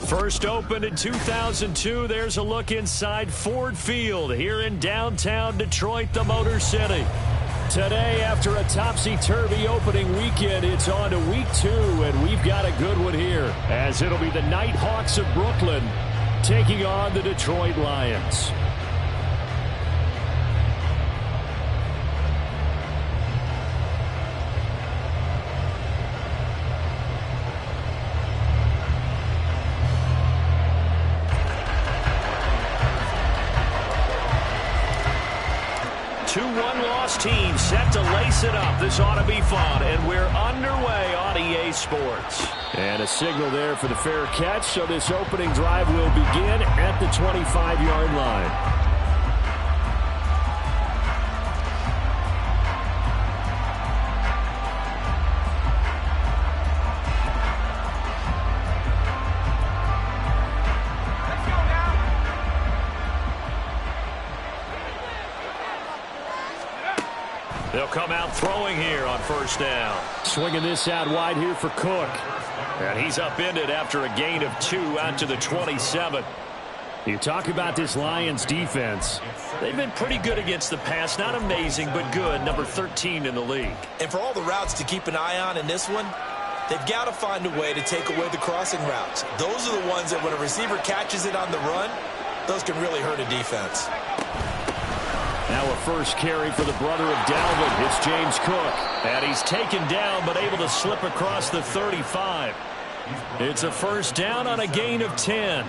First opened in 2002, there's a look inside Ford Field here in downtown Detroit, the Motor City. Today, after a topsy-turvy opening weekend, it's on to week 2, and we've got a good one here, as it'll be the Nighthawks of Brooklyn taking on the Detroit Lions. Team set to lace it up. This ought to be fun, and we're underway on EA Sports. And a signal there for the fair catch, so this opening drive will begin at the 25-yard line. They'll come out throwing here on first down. Swinging this out wide here for Cook. And he's upended after a gain of 2 out to the 27. You talk about this Lions defense. They've been pretty good against the pass. Not amazing, but good. Number 13 in the league. And for all the routes to keep an eye on in this one, they've got to find a way to take away the crossing routes. Those are the ones that when a receiver catches it on the run, those can really hurt a defense. Now a first carry for the brother of Dalvin. It's James Cook. And he's taken down, but able to slip across the 35. It's a first down on a gain of 10.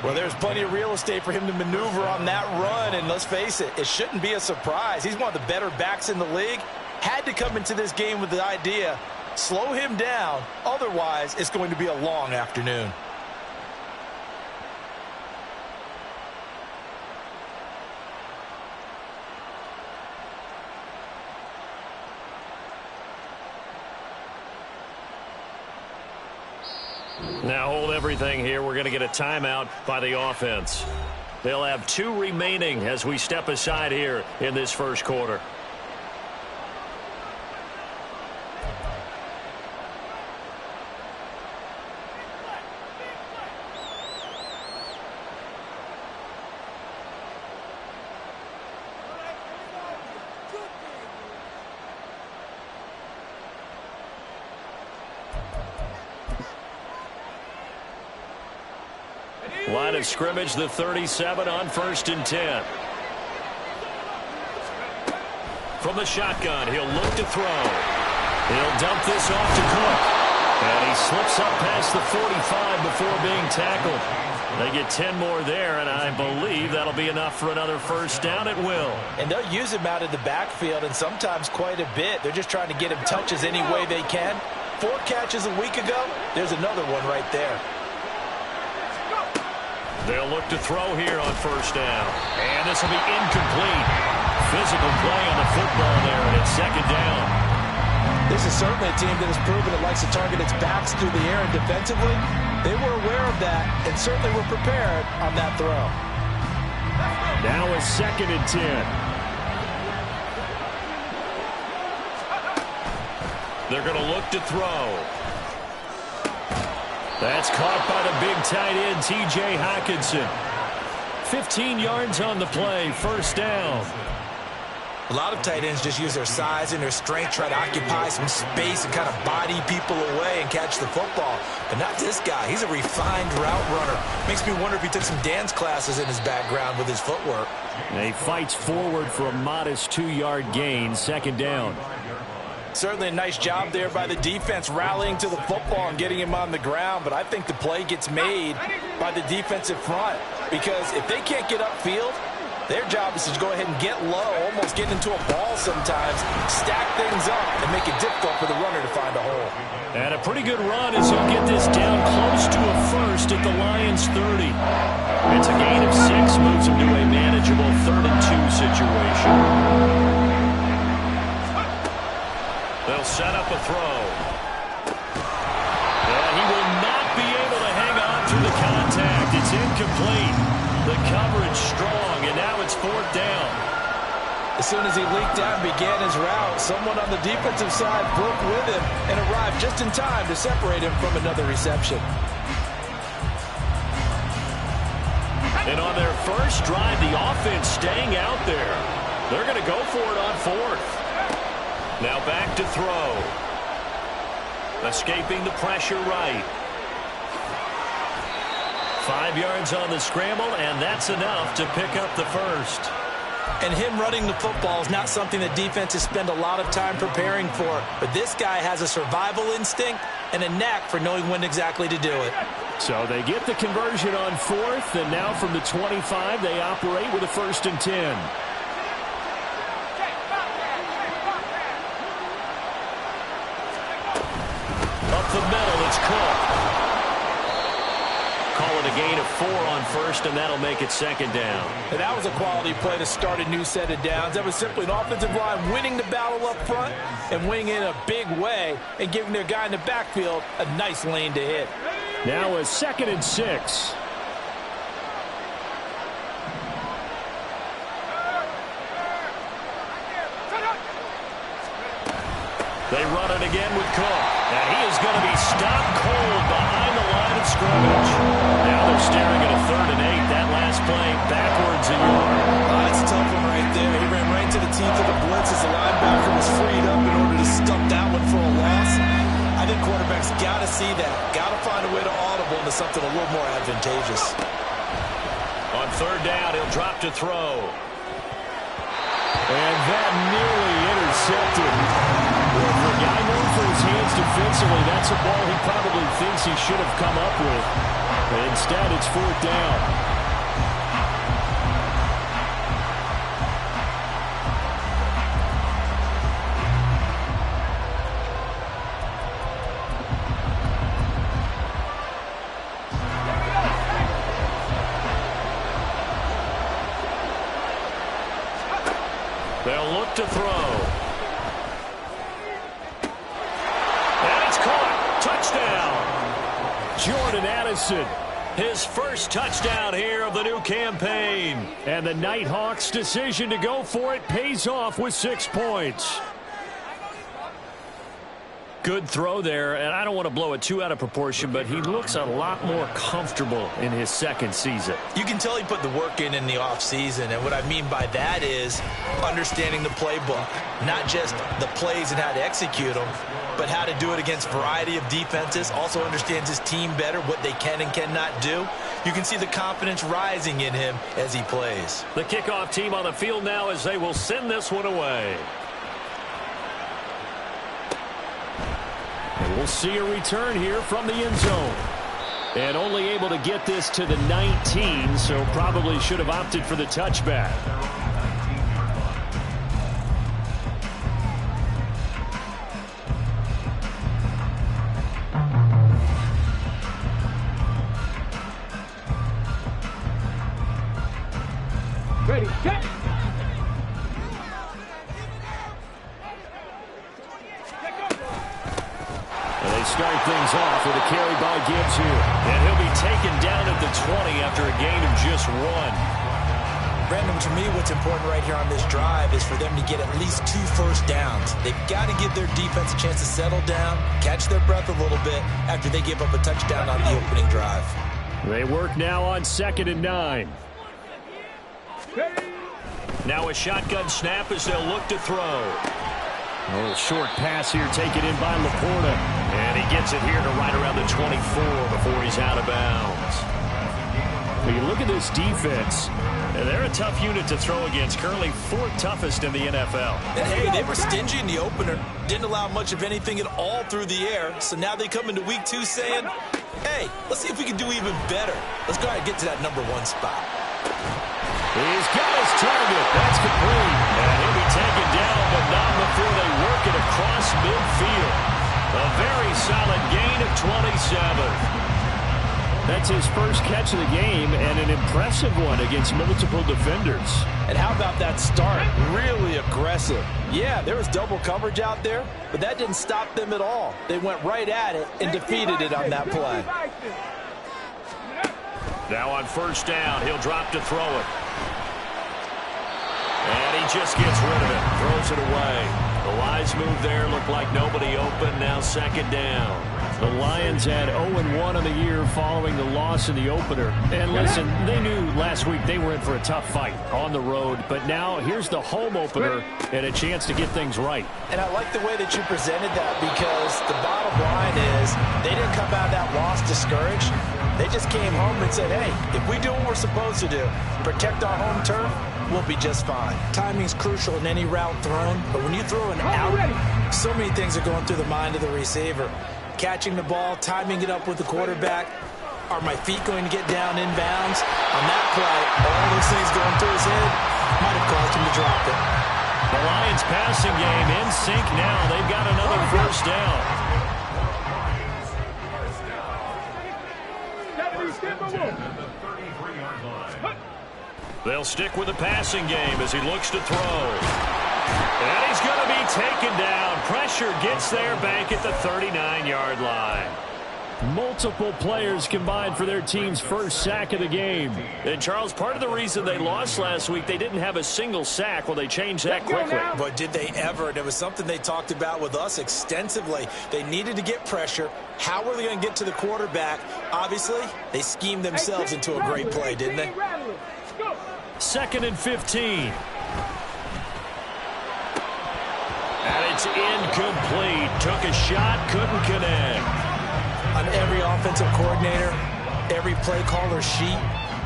Well, there's plenty of real estate for him to maneuver on that run, and let's face it, it shouldn't be a surprise. He's one of the better backs in the league. Had to come into this game with the idea, slow him down, otherwise it's going to be a long afternoon. Now hold everything here. We're going to get a timeout by the offense. They'll have 2 remaining as we step aside here in this first quarter. Line of scrimmage, the 37 on 1st and 10. From the shotgun, he'll look to throw. He'll dump this off to Cook. And he slips up past the 45 before being tackled. They get 10 more there, and I believe that'll be enough for another first down. It will. And they'll use him out of the backfield, and sometimes quite a bit. They're just trying to get him touches any way they can. 4 catches a week ago, there's another one right there. They'll look to throw here on first down. And this will be incomplete. Physical play on the football there, and it's 2nd down. This is certainly a team that has proven it likes to target its backs through the air, and defensively, they were aware of that and certainly were prepared on that throw. Now a 2nd and 10. They're going to look to throw. That's caught by the big tight end, T.J. Hockenson. 15 yards on the play, first down. A lot of tight ends just use their size and their strength, try to occupy some space and kind of body people away and catch the football. But not this guy. He's a refined route runner. Makes me wonder if he took some dance classes in his background with his footwork. And he fights forward for a modest 2-yard gain, 2nd down. Certainly a nice job there by the defense rallying to the football and getting him on the ground, but I think the play gets made by the defensive front because if they can't get upfield, their job is to go ahead and get low, almost get into a ball sometimes, stack things up, and make it difficult for the runner to find a hole. And a pretty good run as he'll get this down close to a first at the Lions' 30. It's a gain of 6, moves him to a manageable 3rd and 2 situation. They'll set up a throw. And he will not be able to hang on through the contact. It's incomplete. The coverage strong, and now it's 4th down. As soon as he leaked out and began his route, someone on the defensive side broke with him and arrived just in time to separate him from another reception. And on their first drive, the offense staying out there. They're going to go for it on fourth. Now back to throw. Escaping the pressure right. 5 yards on the scramble, and that's enough to pick up the first. And him running the football is not something that defenses spend a lot of time preparing for. But this guy has a survival instinct and a knack for knowing when exactly to do it. So they get the conversion on fourth, and now from the 25, they operate with a 1st and 10. Up the middle, it's Cook. Call it a gain of 4 on first, and that'll make it 2nd down. And that was a quality play to start a new set of downs. That was simply an offensive line winning the battle up front and winning in a big way and giving their guy in the backfield a nice lane to hit. Now a 2nd and 6. They run it again with Cook. And he is going to be stopped cold behind the line of scrimmage. Now they're staring at a 3rd and 8. That last play backwards a yard. That's a tough one right there. He ran right to the teeth of the blitz as the linebacker was freed up in order to stuff that one for a loss. I think quarterbacks got to see that. Got to find a way to audible into something a little more advantageous. On 3rd down, he'll drop to throw. And that nearly intercepted. Well, for a guy known for his hands defensively, that's a ball he probably thinks he should have come up with. But instead, it's 4th down. They'll look to throw. And it's caught. Touchdown. Jordan Addison, his first touchdown here of the new campaign. And the Nighthawks' decision to go for it pays off with 6 points. Good throw there, and I don't want to blow it too out of proportion, but he looks a lot more comfortable in his 2nd season. You can tell he put the work in the offseason, and what I mean by that is understanding the playbook, not just the plays and how to execute them, but how to do it against a variety of defenses, also understands his team better, what they can and cannot do. You can see the confidence rising in him as he plays. The kickoff team on the field now as they will send this one away. And we'll see a return here from the end zone. And only able to get this to the 19, so probably should have opted for the touchback. Ready, set. Start things off with a carry by Gibbs here. And he'll be taken down at the 20 after a gain of just 1. Brandon, to me, what's important right here on this drive is for them to get at least 2 first downs. They've got to give their defense a chance to settle down, catch their breath a little bit after they give up a touchdown on the opening drive. They work now on 2nd and 9. Now a shotgun snap as they'll look to throw. A little short pass here taken in by Laporta. And he gets it here to right around the 24 before he's out of bounds. When you look at this defense, they're a tough unit to throw against. Currently 4th toughest in the NFL. And hey, they were stingy in the opener. Didn't allow much of anything at all through the air. So now they come into week 2 saying, hey, let's see if we can do even better. Let's go ahead and get to that number 1 spot. He's got his target. That's complete. And he'll be taken down, but not before they work it across midfield. A very solid gain of 27. That's his first catch of the game, and an impressive one against multiple defenders. And how about that start? Really aggressive. Yeah, there was double coverage out there, but that didn't stop them at all. They went right at it and defeated it on that play. Now on 1st down, he'll drop to throw it. And he just gets rid of it, throws it away. The wise move there. Looked like nobody open. Now second down. The Lions had 0-1 on the year following the loss in the opener. And listen, they knew last week they were in for a tough fight on the road. But now here's the home opener and a chance to get things right. And I like the way that you presented that, because the bottom line is they didn't come out of that loss discouraged. They just came home and said, hey, if we do what we're supposed to do, protect our home turf, we'll be just fine. Timing's crucial in any route thrown, but when you throw an out, so many things are going through the mind of the receiver. Catching the ball, timing it up with the quarterback. Are my feet going to get down inbounds? On that play, all those things going through his head might have caused him to drop it. The Lions passing game in sync now. They've got another first down. They'll stick with the passing game as he looks to throw. And he's going to be taken down. Pressure gets there back at the 39-yard line. Multiple players combined for their team's first sack of the game. And, Charles, part of the reason they lost last week, they didn't have a single sack. Well, they changed that quickly. But did they ever? And it was something they talked about with us extensively. They needed to get pressure. How were they going to get to the quarterback? Obviously, they schemed themselves into a great play, didn't they? 2nd and 15. And it's incomplete. Took a shot, couldn't connect. On every offensive coordinator, every play caller sheet,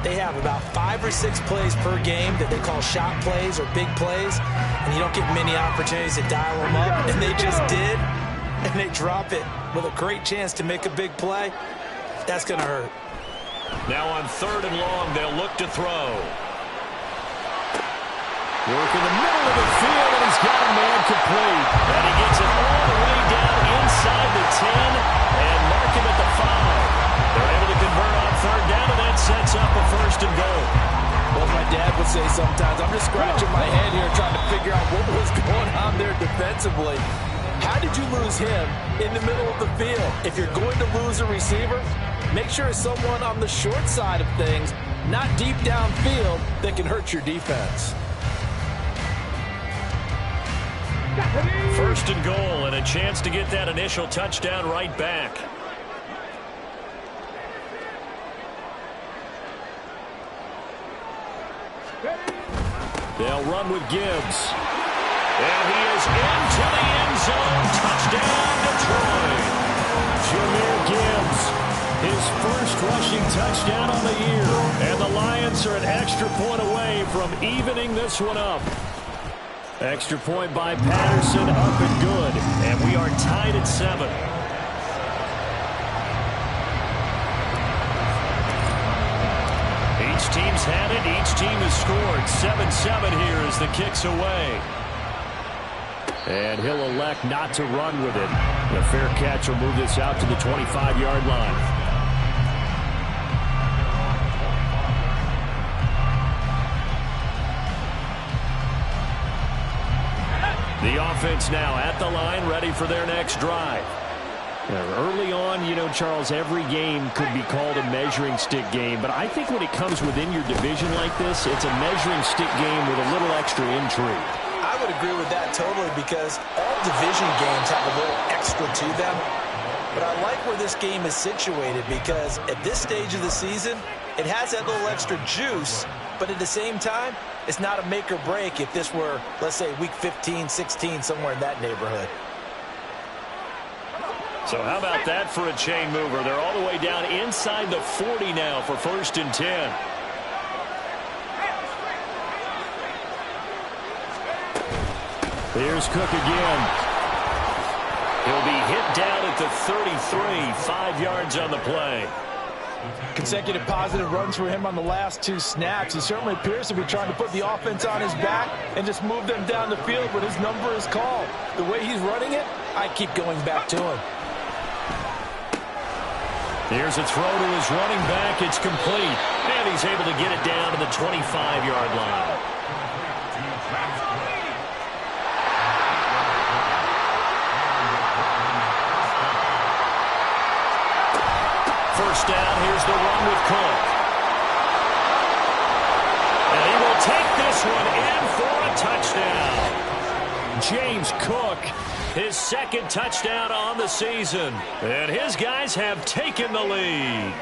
they have about 5 or 6 plays per game that they call shot plays or big plays, and you don't get many opportunities to dial them up, and they just did, and they drop it with a great chance to make a big play. That's going to hurt. Now on 3rd and long, they'll look to throw. Work in the middle of the field, and he's got a man complete. And he gets it all the way down inside the 10 and mark him at the 5. They're able to convert on 3rd down, and that sets up a 1st and goal. Well, as my dad would say sometimes, I'm just scratching my head here trying to figure out what was going on there defensively. How did you lose him in the middle of the field? If you're going to lose a receiver, make sure it's someone on the short side of things, not deep downfield, that can hurt your defense. 1st and goal, and a chance to get that initial touchdown right back. They'll run with Gibbs. And he is into the end zone. Touchdown, Detroit. Jahmyr Gibbs, his first rushing touchdown on the year. And the Lions are an extra point away from evening this one up. Extra point by Patterson, up and good. And we are tied at 7. Each team's had it. Each team has scored. 7-7 here as the kick's away. And he'll elect not to run with it. The fair catch will move this out to the 25-yard line. The offense now at the line, ready for their next drive. Early on, you know, Charles, every game could be called a measuring stick game. But I think when it comes within your division like this, it's a measuring stick game with a little extra intrigue. I would agree with that totally, because all division games have a little extra to them. But I like where this game is situated, because at this stage of the season, it has that little extra juice. But at the same time, it's not a make or break if this were, let's say, week 15, 16, somewhere in that neighborhood. So how about that for a chain mover? They're all the way down inside the 40 now for 1st and 10. Here's Cook again. He'll be hit down at the 33, 5 yards on the play. Consecutive positive runs for him on the last 2 snaps. He certainly appears to be trying to put the offense on his back and just move them down the field when his number is called. The way he's running it, I keep going back to him. Here's a throw to his running back. It's complete. And he's able to get it down to the 25-yard line. First down, here's the run with Cook. And he will take this one in for a touchdown. James Cook, his second touchdown on the season. And his guys have taken the lead.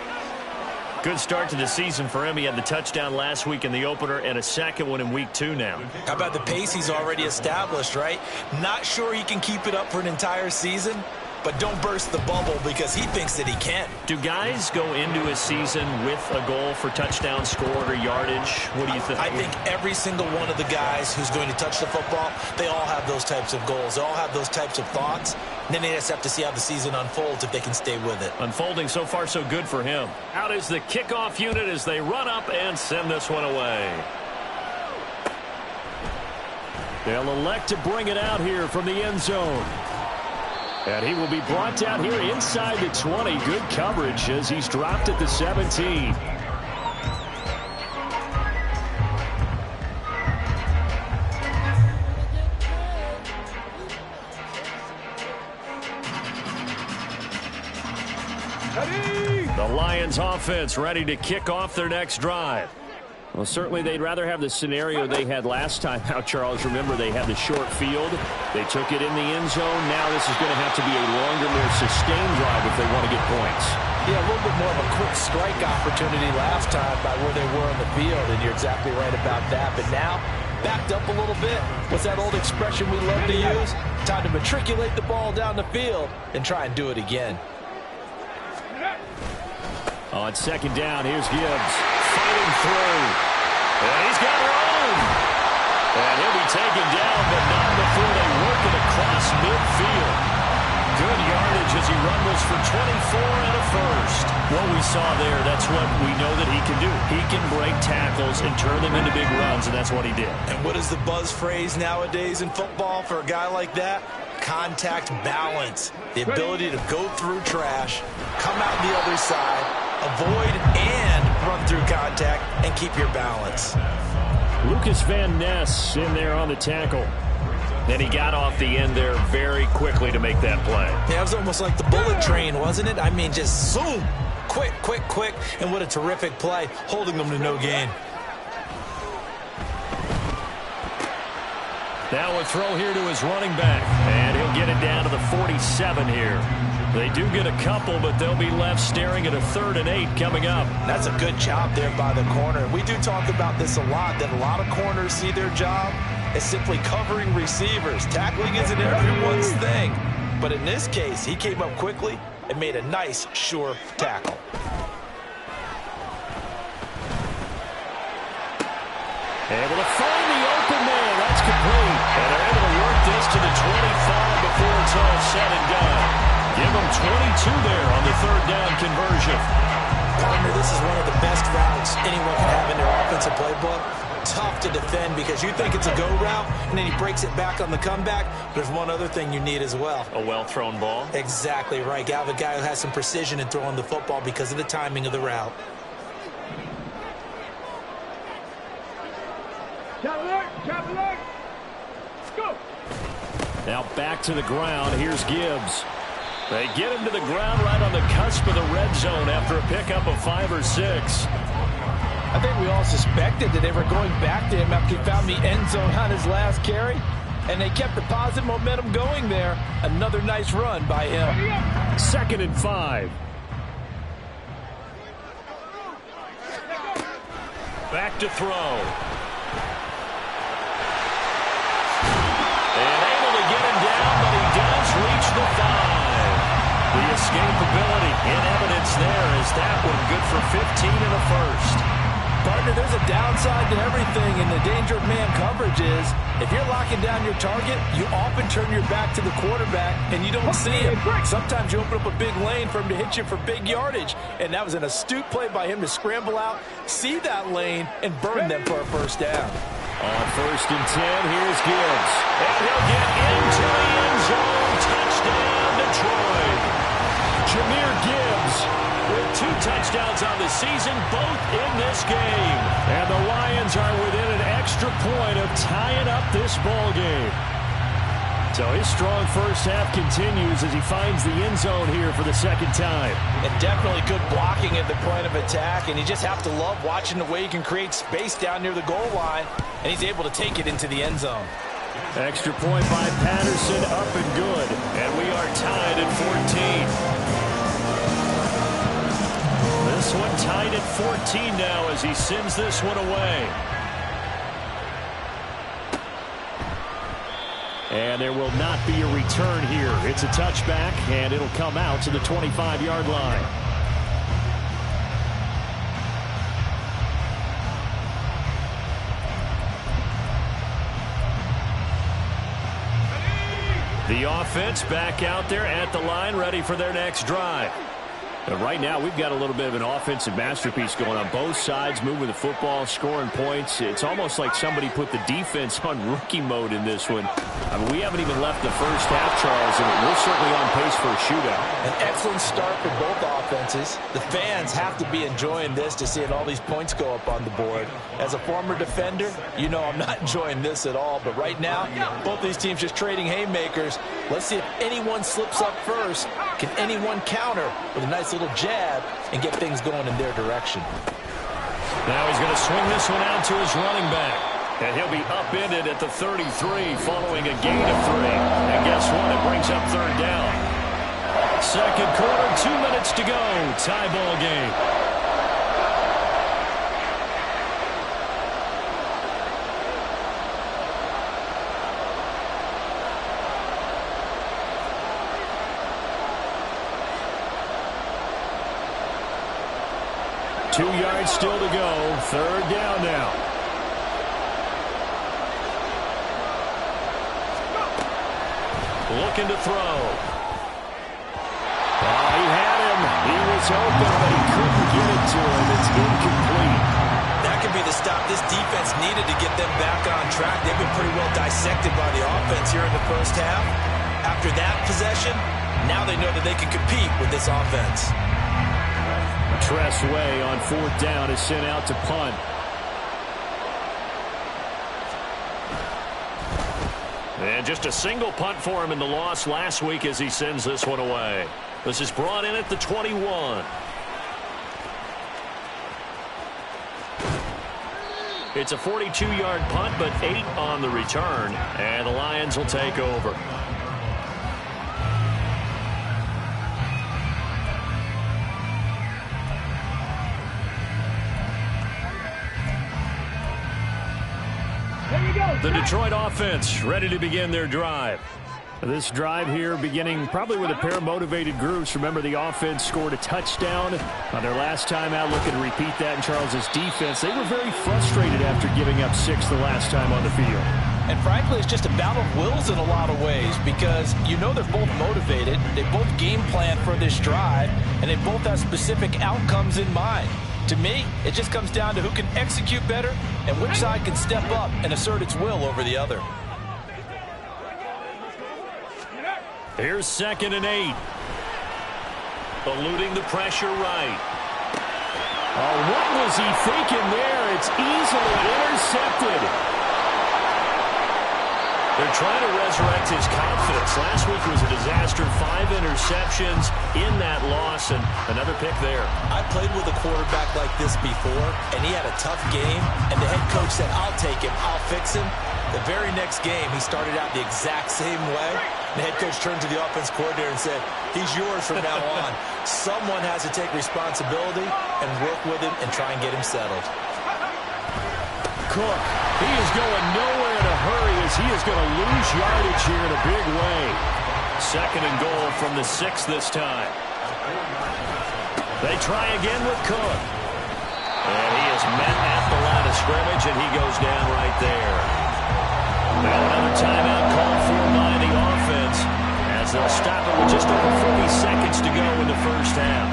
Good start to the season for him. He had the touchdown last week in the opener and a second one in week 2 now. How about the pace he's already established, right? Not sure he can keep it up for an entire season, but don't burst the bubble because he thinks that he can. Do guys go into a season with a goal for touchdown scored or yardage? What do you think? I think every single one of the guys who's going to touch the football, they all have those types of goals. They all have those types of thoughts. And then they just have to see how the season unfolds if they can stay with it. Unfolding so far so good for him. Out is the kickoff unit as they run up and send this one away. They'll elect to bring it out here from the end zone. And he will be brought down here inside the 20. Good coverage as he's dropped at the 17. The Lions offense ready to kick off their next drive. Well, certainly they'd rather have the scenario they had last time out, Charles. Remember, they had the short field. They took it in the end zone. Now this is going to have to be a longer, more sustained drive if they want to get points. Yeah, a little bit more of a quick strike opportunity last time by where they were on the field, and you're exactly right about that. But now, backed up a little bit. What's that old expression we love to use? Time to matriculate the ball down the field and try and do it again. On second down, here's Gibbs fighting through. And he's got room. And he'll be taken down, but not before they work it across midfield. Good yardage as he rumbles for 24 and a first. What we saw there, that's what we know that he can do. He can break tackles and turn them into big runs, and that's what he did. And what is the buzz phrase nowadays in football for a guy like that? Contact balance. The ability to go through trash, come out the other side, avoid and run through contact, and keep your balance. Lucas Van Ness in there on the tackle. And he got off the end there very quickly to make that play. Yeah, it was almost like the bullet train, wasn't it? I mean, just zoom. Quick, quick, quick. And what a terrific play, holding them to no gain. Now a throw here to his running back. And he'll get it down to the 47 here. They do get a couple, but they'll be left staring at a 3rd and 8 coming up. That's a good job there by the corner. We do talk about this a lot, that a lot of corners see their job as simply covering receivers. Tackling isn't everyone's thing. But in this case, he came up quickly and made a nice, sure tackle. Able to find the open man. That's complete. And they're able to work this to the 25 before it's all said and done. Give them 22 there on the 3rd down conversion. Partner, this is one of the best routes anyone can have in their offensive playbook. Tough to defend because you think it's a go route, and then he breaks it back on the comeback. There's one other thing you need as well. A well-thrown ball. Exactly right. You have a guy who has some precision in throwing the football because of the timing of the route. Go. Now back to the ground. Here's Gibbs. They get him to the ground right on the cusp of the red zone after a pickup of 5 or 6. I think we all suspected that they were going back to him after he found the end zone on his last carry. And they kept the positive momentum going there. Another nice run by him. 2nd and 5. Back to throw. And able to get him down, but he does reach the 5. The escapability in evidence there is that one good for 15 in the first. Partner, there's a downside to everything, and the danger of man coverage is if you're locking down your target, you often turn your back to the quarterback, and you don't see him. Sometimes you open up a big lane for him to hit you for big yardage, and that was an astute play by him to scramble out, see that lane, and burn them for a first down. On 1st and 10, here's Gibbs. And he'll get into the end zone. Touchdown, Detroit. Jahmyr Gibbs with 2 touchdowns on the season, both in this game. And the Lions are within an extra point of tying up this ball game. So his strong first half continues as he finds the end zone here for the 2nd time. And definitely good blocking at the point of attack, and you just have to love watching the way he can create space down near the goal line, and he's able to take it into the end zone. Extra point by Patterson, up and good. And we are tied at 14. This one tied at 14 now as he sends this one away. And there will not be a return here. It's a touchback, and it'll come out to the 25-yard line. The offense back out there at the line, ready for their next drive. But right now, we've got a little bit of an offensive masterpiece going on both sides, moving the football, scoring points. It's almost like somebody put the defense on rookie mode in this one. I mean, we haven't even left the first half, Charles, and we're certainly on pace for a shootout. An excellent start for both offenses. The fans have to be enjoying this to seeing all these points go up on the board. As a former defender, you know I'm not enjoying this at all. But right now, both these teams just trading haymakers. Let's see if anyone slips up first. Can anyone counter with a nice little jab and get things going in their direction? Now he's going to swing this one out to his running back. And he'll be upended at the 33 following a gain of 3. And guess what? It brings up third down. Second quarter, 2 minutes to go. Tie ball game. Two yards still to go. Third down now. Looking to throw. Oh, he had him. He was open, but he couldn't get it to him. It's incomplete. That could be the stop this defense needed to get them back on track. They've been pretty well dissected by the offense here in the first half. After that possession, now they know that they can compete with this offense. Tress Way on fourth down is sent out to punt. And just a single punt for him in the loss last week as he sends this one away. This is brought in at the 21. It's a 42-yard punt, but 8 on the return. And the Lions will take over. The Detroit offense ready to begin their drive. This drive here beginning probably with a pair of motivated groups. Remember, the offense scored a touchdown on their last time out. Looking to repeat that in Charles's defense. They were very frustrated after giving up 6 the last time on the field. And frankly, it's just a battle of wills in a lot of ways because you know they're both motivated. They both game plan for this drive, and they both have specific outcomes in mind. To me, it just comes down to who can execute better and which side can step up and assert its will over the other. Here's 2nd and 8. Eluding the pressure right. Oh, what was he thinking there? It's easily intercepted. They're trying to resurrect his confidence. Last week was a disaster. 5 interceptions in that loss, and another pick there. I played with a quarterback like this before, and he had a tough game, and the head coach said, I'll take him, I'll fix him. The very next game, he started out the exact same way. The head coach turned to the offense coordinator and said, he's yours from now on. Someone has to take responsibility and work with him and try and get him settled. Cook, he is going nowhere in a hurry as he is going to lose yardage here in a big way. 2nd and goal from the 6 this time. They try again with Cook. And he is met at the line of scrimmage, and he goes down right there. Now another timeout called for by the offense as they'll stop it with just over 40 seconds to go in the first half.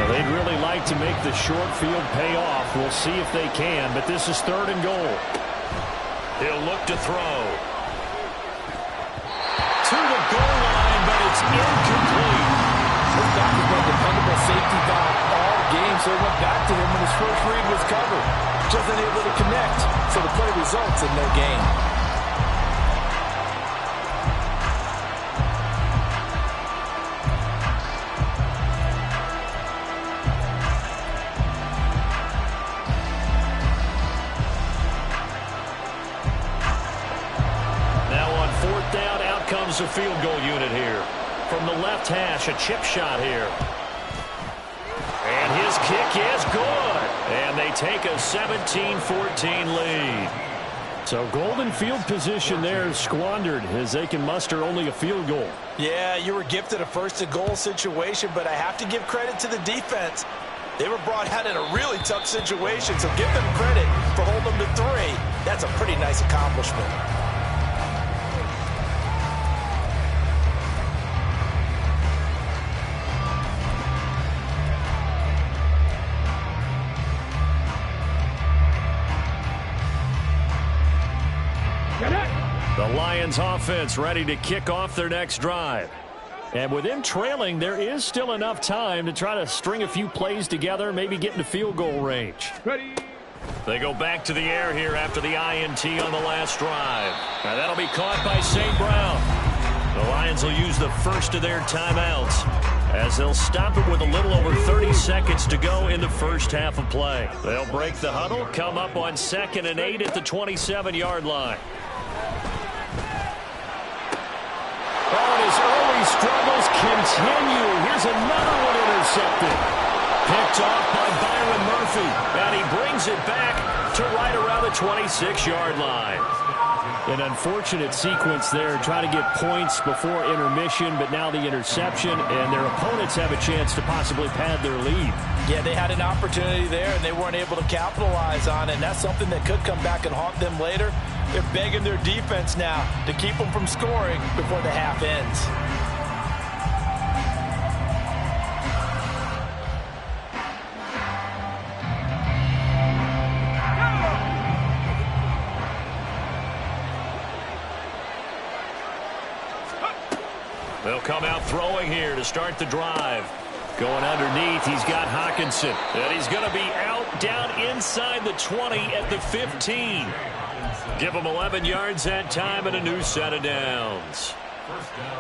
They'd really like to make the short field pay off. We'll see if they can, but this is 3rd and goal. He'll look to throw. To the goal line, but it's incomplete. This back is going to dependable safety valve all game, so it went back to him when his first read was covered. Just unable to connect, so the play results in no gain. Comes a field goal unit here. From the left hash, a chip shot here. And his kick is good. And they take a 17-14 lead. So golden field position there squandered as they can muster only a field goal. Yeah, you were gifted a first-and-goal situation, but I have to give credit to the defense. They were brought out in a really tough situation, so give them credit for holding them to 3. That's a pretty nice accomplishment. The Lions offense ready to kick off their next drive. And with them trailing, there is still enough time to try to string a few plays together, maybe get into field goal range. Ready. They go back to the air here after the INT on the last drive. Now that'll be caught by St. Brown. The Lions will use the first of their timeouts as they'll stop it with a little over 30 seconds to go in the first half of play. They'll break the huddle, come up on 2nd and 8 at the 27-yard line. His early struggles continue. Here's another one intercepted. Picked off by Byron Murphy. And he brings it back to right around the 26-yard line. An unfortunate sequence there, trying to get points before intermission, but now the interception, and their opponents have a chance to possibly pad their lead. Yeah, they had an opportunity there, and they weren't able to capitalize on it, and that's something that could come back and haunt them later. They're begging their defense now to keep them from scoring before the half ends. They'll come out throwing here to start the drive. Going underneath, he's got Hockenson. And he's going to be out down inside the 20 at the 15. Give him 11 yards that time and a new set of downs.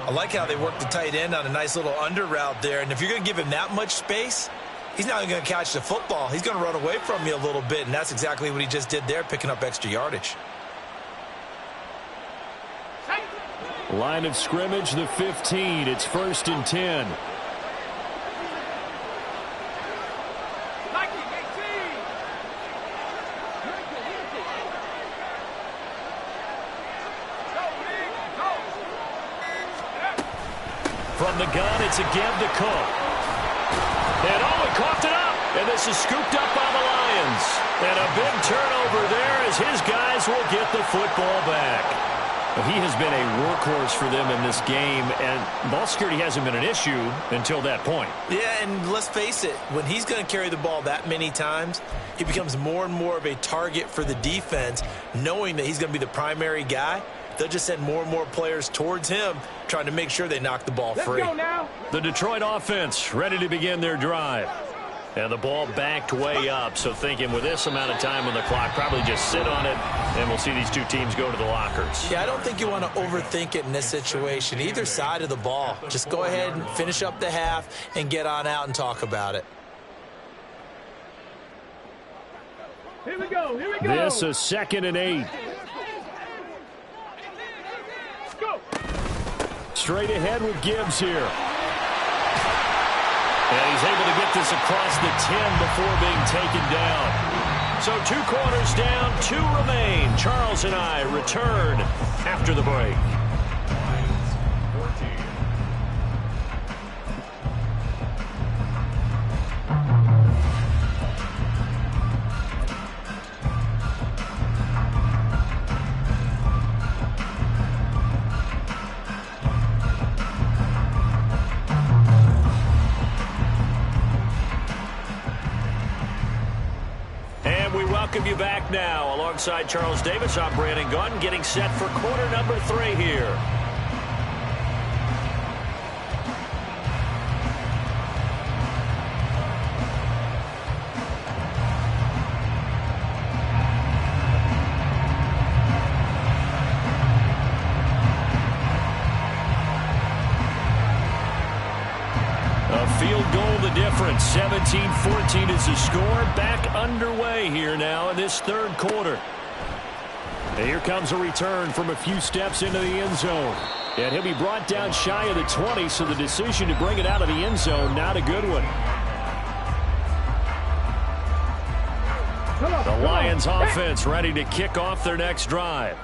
I like how they work the tight end on a nice little under route there. And if you're going to give him that much space, he's not going to catch the football. He's going to run away from you a little bit, and that's exactly what he just did there, picking up extra yardage. Line of scrimmage, the 15. It's 1st and 10. From the gun, it's again to Cook. And he coughed it up. And this is scooped up by the Lions. And a big turnover there as his guys will get the football back. He has been a workhorse for them in this game, and ball security hasn't been an issue until that point. Yeah, and let's face it, when he's going to carry the ball that many times, he becomes more and more of a target for the defense, knowing that he's going to be the primary guy. They'll just send more and more players towards him, trying to make sure they knock the ball free. Let's go now. The Detroit offense ready to begin their drive. And the ball backed way up, so thinking with this amount of time on the clock, probably just sit on it, and we'll see these two teams go to the lockers. Yeah, I don't think you want to overthink it in this situation. Either side of the ball. Just go ahead and finish up the half and get on out and talk about it. Here we go, here we go. This is 2nd and 8. Let's go. Straight ahead with Gibbs here. And he's able to get this across the 10 before being taken down. So 2 quarters down, 2 remain. Charles and I return after the break. Welcome you back now. Alongside Charles Davis, I'm Brandon Gunn, getting set for quarter number 3 here. difference. 17-14 is the score. Back underway here now in this third quarter. And here comes a return from a few steps into the end zone. And he'll be brought down shy of the 20, so the decision to bring it out of the end zone, not a good one. The Lions offense ready to kick off their next drive.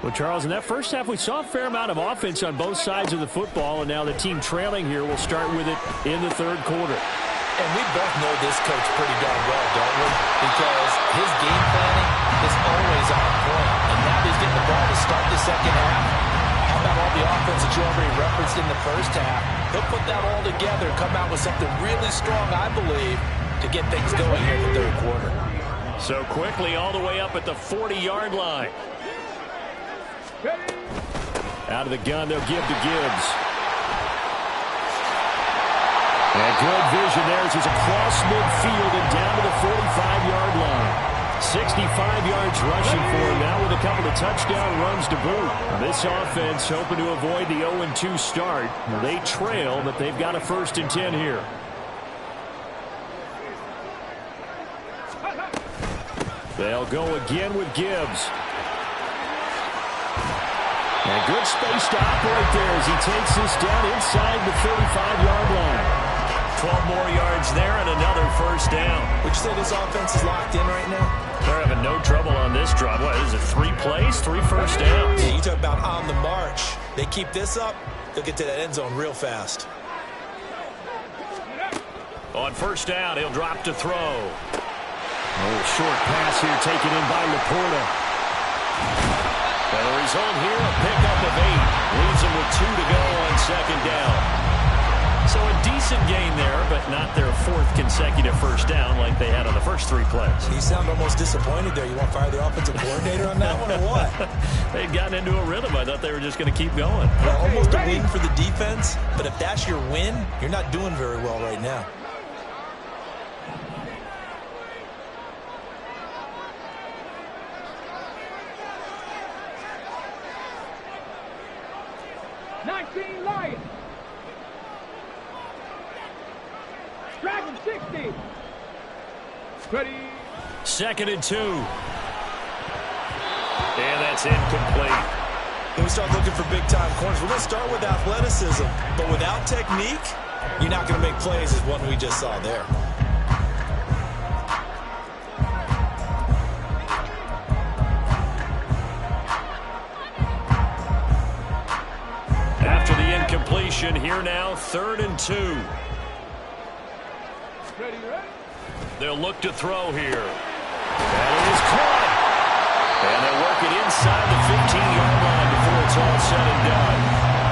Well, Charles, in that first half, we saw a fair amount of offense on both sides of the football, and now the team trailing here will start with it in the third quarter. And we both know this coach pretty darn well, don't we? Because his game planning is always on point. And now he's getting the ball to start the second half. How about all the offense that you already referenced in the first half? He'll put that all together, come out with something really strong, I believe, to get things going here in the third quarter. So quickly all the way up at the 40-yard line. Out of the gun, they'll give to Gibbs. And good vision there as he's across midfield and down to the 45-yard line. 65 yards rushing for him now with a couple of touchdown runs to boot. This offense hoping to avoid the 0-2 start. They trail, but they've got a 1st and 10 here. They'll go again with Gibbs. And good space to operate there as he takes this down inside the 35-yard line. 12 more yards there and another 1st down. Would you say this offense is locked in right now? They're having no trouble on this drive. What is it, 3 plays, 3 first downs? Yeah, you talk about on the march. They keep this up, they'll get to that end zone real fast. On 1st down, he'll drop to throw. Oh, short pass here taken in by Laporta. And the result here, a pickup of 8. Leaves him with 2 to go on 2nd down. So a decent gain there, but not their 4th consecutive 1st down like they had on the first 3 plays. You sound almost disappointed there. You want to fire the offensive coordinator on that one or what? They'd gotten into a rhythm. I thought they were just going to keep going. Well, almost a win for the defense, but if that's your win, you're not doing very well right now. Lions. Dragon 60. Ready. 2nd and 2. And that's incomplete. When we start looking for big-time corners, we're going to start with athleticism. But without technique, you're not going to make plays as one we just saw there. After the incompletion, here now, 3rd and 2. Ready, ready. They'll look to throw here. That is caught. And they'll work it inside the 15-yard line before it's all said and done.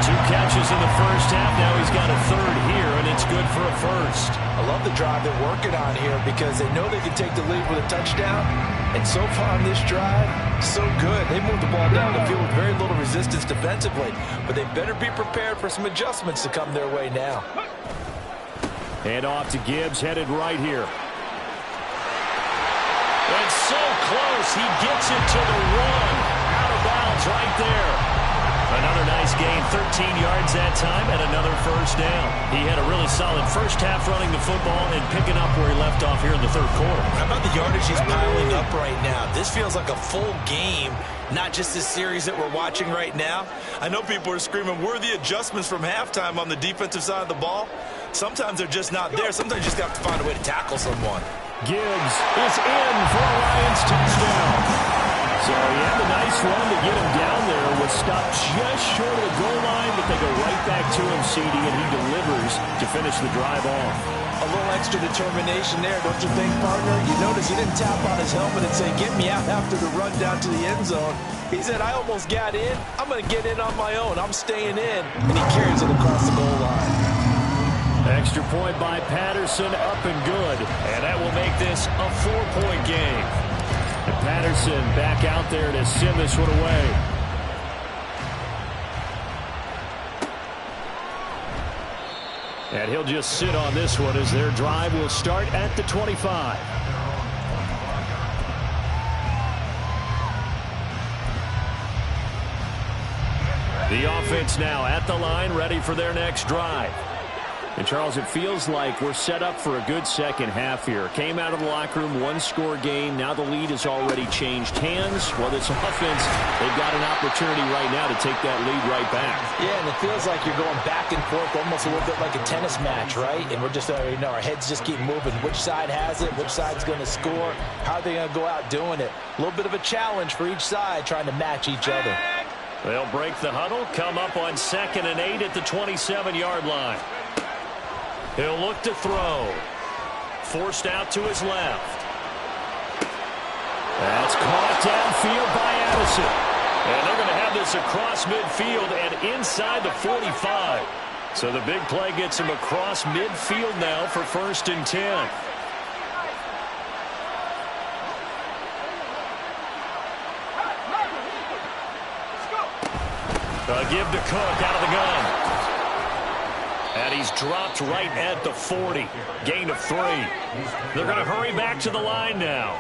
2 catches in the first half. Now he's got a 3rd here, and it's good for a 1st. I love the drive they're working on here because they know they can take the lead with a touchdown. And so far on this drive, so good. They moved the ball down the field with very little resistance defensively. But they better be prepared for some adjustments to come their way now. Hand off to Gibbs, headed right here. And so close, he gets it to the 1. Out of bounds right there. Another nice gain, 13 yards that time, and another 1st down. He had a really solid first half running the football and picking up where he left off here in the 3rd quarter. How about the yardage he's piling up right now? This feels like a full game, not just this series that we're watching right now. I know people are screaming, where are the adjustments from halftime on the defensive side of the ball? Sometimes they're just not there. Sometimes you just have to find a way to tackle someone. Gibbs is in for a Lions touchdown. So he had a nice run to get him down there. Was stopped just short of the goal line, but they go right back to him, CD, and he delivers to finish the drive off. A little extra determination there, don't you think, partner? You notice he didn't tap on his helmet and say, get me out after the run down to the end zone. He said, I almost got in. I'm going to get in on my own. I'm staying in. And he carries it across the goal line. Extra point by Patterson, up and good. And that will make this a 4-point game. And Patterson back out there to send this one away. And he'll just sit on this one as their drive will start at the 25. The offense now at the line, ready for their next drive. And, Charles, it feels like we're set up for a good second half here. Came out of the locker room, one-score game. Now the lead has already changed hands. Well, this offense, they've got an opportunity right now to take that lead right back. Yeah, and it feels like you're going back and forth, almost a little bit like a tennis match, right? And we're just, our heads just keep moving. Which side has it? Which side's going to score? How are they going to go out doing it? A little bit of a challenge for each side, trying to match each other. They'll break the huddle, come up on 2nd and 8 at the 27-yard line. He'll look to throw. Forced out to his left. That's caught downfield by Addison. And they're going to have this across midfield and inside the 45. So the big play gets him across midfield now for 1st and 10. A give to Cook out of the gun. And he's dropped right at the 40. Gain of 3. They're going to hurry back to the line now.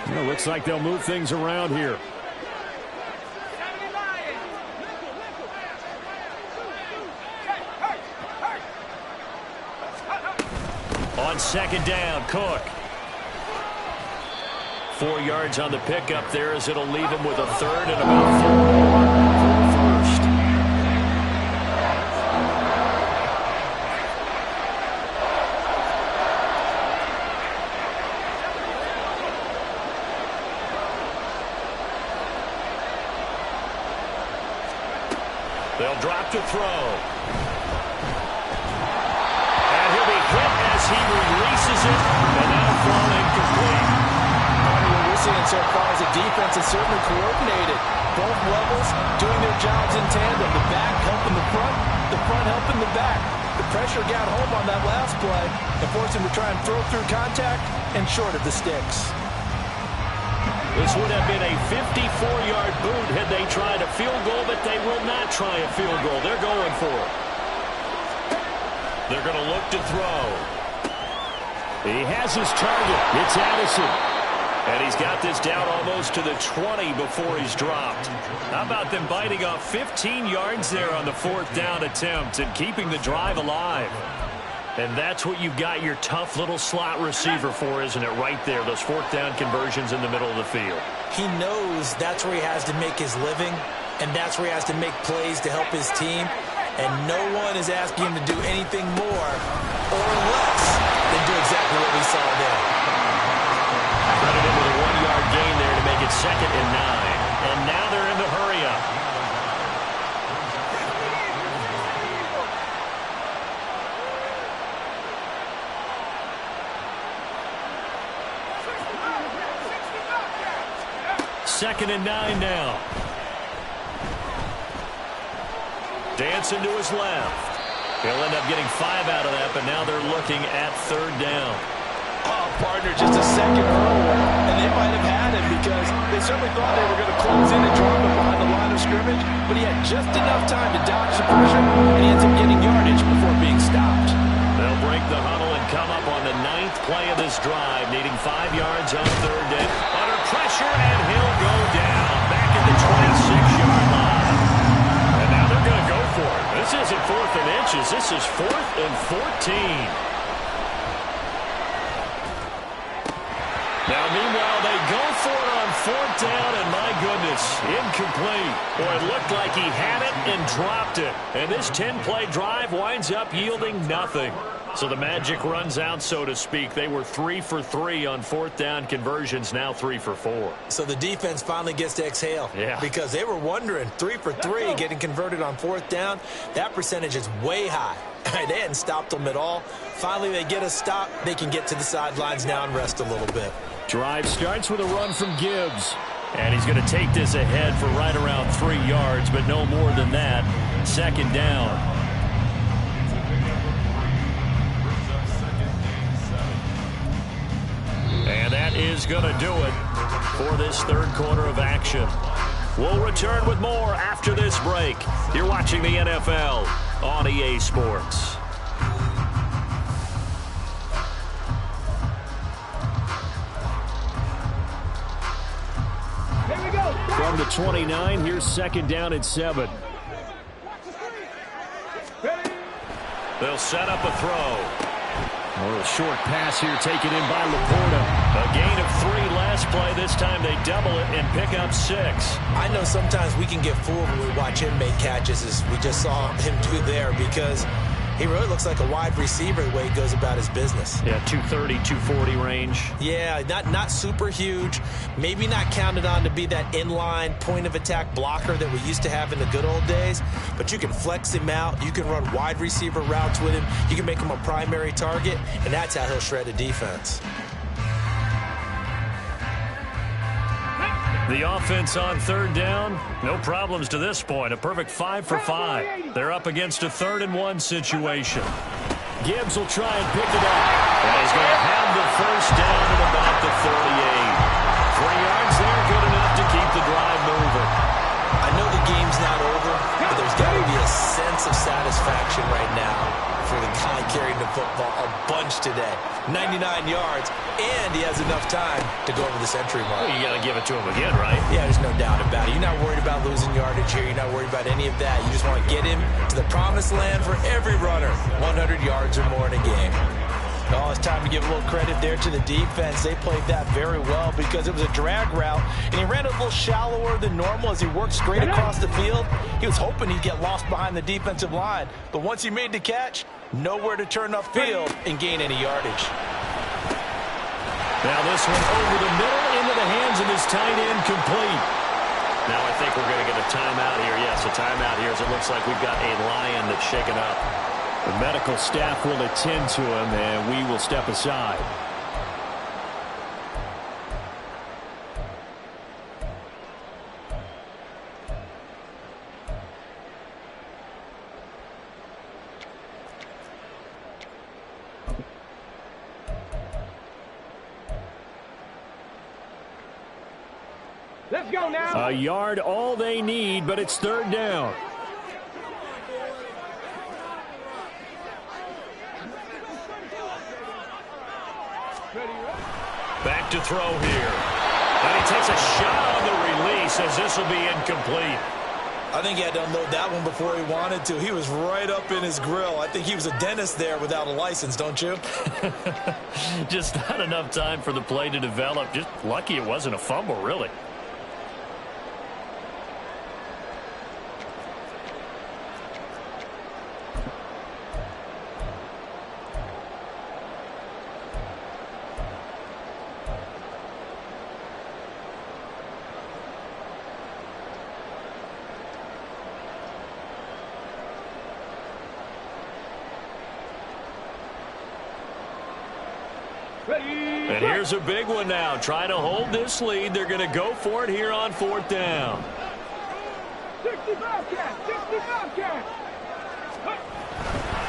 It looks like they'll move things around here. On 2nd down, Cook. 4 yards on the pickup there as it'll leave him with a 3rd and about 4 more. They'll drop to throw. And he'll be hit as he releases it. And now thrown incomplete. What we're seeing so far is the defense is certainly coordinated. Both levels doing their jobs in tandem. The back helping the front helping the back. The pressure got home on that last play and forced him to try and throw through contact and short of the sticks. This would have been a 54-yard boot had they tried a field goal, but they will not try a field goal. They're going for it. They're going to look to throw. He has his target. It's Addison. And he's got this down almost to the 20 before he's dropped. How about them biting off 15 yards there on the 4th down attempt and keeping the drive alive? And that's what you've got your tough little slot receiver for, isn't it? Right there, those 4th down conversions in the middle of the field. He knows that's where he has to make his living, and that's where he has to make plays to help his team. And no one is asking him to do anything more or less than do exactly what we saw there. Credited with a 1-yard gain there to make it 2nd and 9. And now they're in the hurry-up. Second and 9 now. Dancing to his left. He'll end up getting 5 out of that, but now they're looking at 3rd down. Oh, partner, just a second earlier, and they might have had him because they certainly thought they were going to close in and drop him behind the line of scrimmage, but he had just enough time to dodge the pressure, and he ends up getting yardage before being stopped. They'll break the huddle and come up on the 9th play of this drive, needing 5 yards on 3rd down. Under pressure, and he'll go down back at the 26-yard line. And now they're going to go for it. This isn't 4th and inches. This is 4th and 14. Now, meanwhile, they go for it on 4th down, and my goodness, incomplete. Boy, it looked like he had it and dropped it. And this 10-play drive winds up yielding nothing. So the magic runs out, so to speak. They were 3 for 3 on 4th down conversions, now 3 for 4. So the defense finally gets to exhale. Yeah. Because they were wondering, 3 for 3 getting converted on 4th down. That percentage is way high. They hadn't stopped them at all. Finally, they get a stop. They can get to the sidelines now and rest a little bit. Drive starts with a run from Gibbs. And he's going to take this ahead for right around 3 yards, but no more than that. 2nd down. And that is going to do it for this 3rd quarter of action. We'll return with more after this break. You're watching the NFL on EA Sports. Here we go. From the 29, here's 2nd down and 7. They'll set up a throw. A little short pass here taken in by Laporta. A gain of 3 last play. This time they double it and pick up 6. I know sometimes we can get fooled when we watch him make catches, as we just saw him do there, because he really looks like a wide receiver the way he goes about his business. Yeah, 230, 240 range. Yeah, not super huge. Maybe not counted on to be that inline point-of-attack blocker that we used to have in the good old days. But you can flex him out. You can run wide receiver routes with him. You can make him a primary target, and that's how he'll shred a defense. The offense on 3rd down, no problems to this point. A perfect 5 for 5. They're up against a 3rd and 1 situation. Gibbs will try and pick it up. And he's going to have the first down at about the 38. 3 yards there, good enough to keep the drive moving. I know the game's not over, but there's got to be a sense of satisfaction right now for the guy carrying the football a bunch today. 99 yards, and he has enough time to go over the century mark. Well, you got to give it to him again, right? Yeah, there's no doubt about it. You're not worried about losing yardage here. You're not worried about any of that. You just want to get him to the promised land for every runner. 100 yards or more in a game. Oh, it's time to give a little credit there to the defense. They played that very well because it was a drag route, and he ran a little shallower than normal as he worked straight across the field. He was hoping he'd get lost behind the defensive line, but once he made the catch, nowhere to turn upfield and gain any yardage. Now this one over the middle into the hands of his tight end, complete. Now I think we're going to get a timeout here. Yes, a timeout here as it looks like we've got a Lion that's shaken up. The medical staff will attend to him, and we will step aside. Let's go now. A yard, all they need, but it's 3rd down. Back to throw here. And he takes a shot on the release as this will be incomplete. I think he had to unload that one before he wanted to. He was right up in his grill. I think he was a dentist there without a license, don't you? Just not enough time for the play to develop. Just lucky it wasn't a fumble, really. And here's a big one now. Trying to hold this lead. They're going to go for it here on 4th down. 65 catch, 65 catch.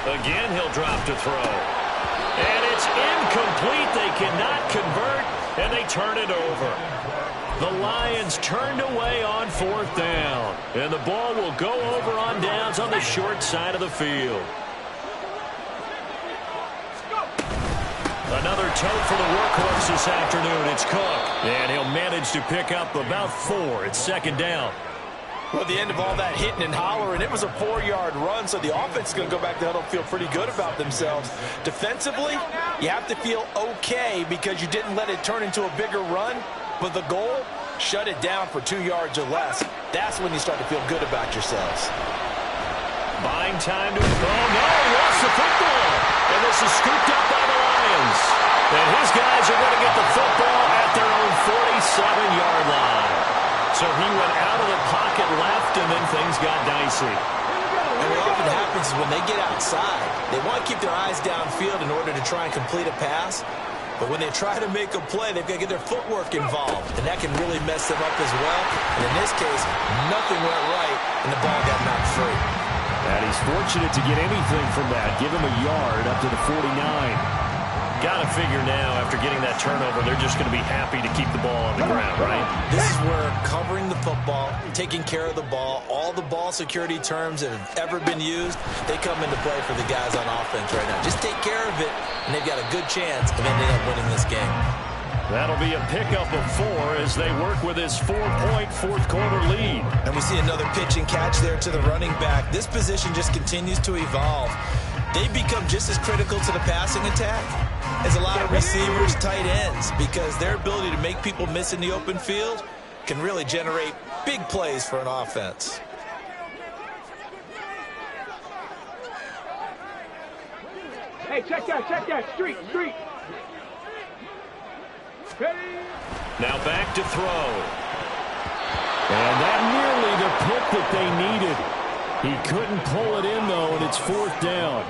Again, he'll drop to throw. And it's incomplete. They cannot convert, and they turn it over. The Lions turned away on 4th down. And the ball will go over on downs on the short side of the field. Another tote for the workhorse this afternoon. It's Cook. And he'll manage to pick up about 4. It's 2nd down. Well, at the end of all that hitting and hollering, it was a 4-yard run, so the offense is going to go back to huddle and feel pretty good about themselves. Defensively, you have to feel okay because you didn't let it turn into a bigger run, but the goal, shut it down for 2 yards or less. That's when you start to feel good about yourselves. Buying time to... Oh, no, he lost the football. And this is scooped up by the Lions. And his guys are going to get the football at their own 47-yard line. So he went out of the pocket left, and then things got dicey. And what often happens is when they get outside, they want to keep their eyes downfield in order to try and complete a pass. But when they try to make a play, they've got to get their footwork involved, and that can really mess them up as well. And in this case, nothing went right, and the ball got knocked free. And he's fortunate to get anything from that. Give him a yard up to the 49. Got to figure now, after getting that turnover, they're just going to be happy to keep the ball on the ground, right? This is where covering the football, taking care of the ball, all the ball security terms that have ever been used, they come into play for the guys on offense right now. Just take care of it, and they've got a good chance of ending up winning this game. That'll be a pickup of 4 as they work with his 4-point fourth-quarter lead. And we see another pitch and catch there to the running back. This position just continues to evolve. they become just as critical to the passing attack as a lot of receivers, tight ends, because their ability to make people miss in the open field can really generate big plays for an offense. Hey, check that. Street. Hey. Now back to throw. And that nearly the pick that they needed. He couldn't pull it in, though, and it's 4th down.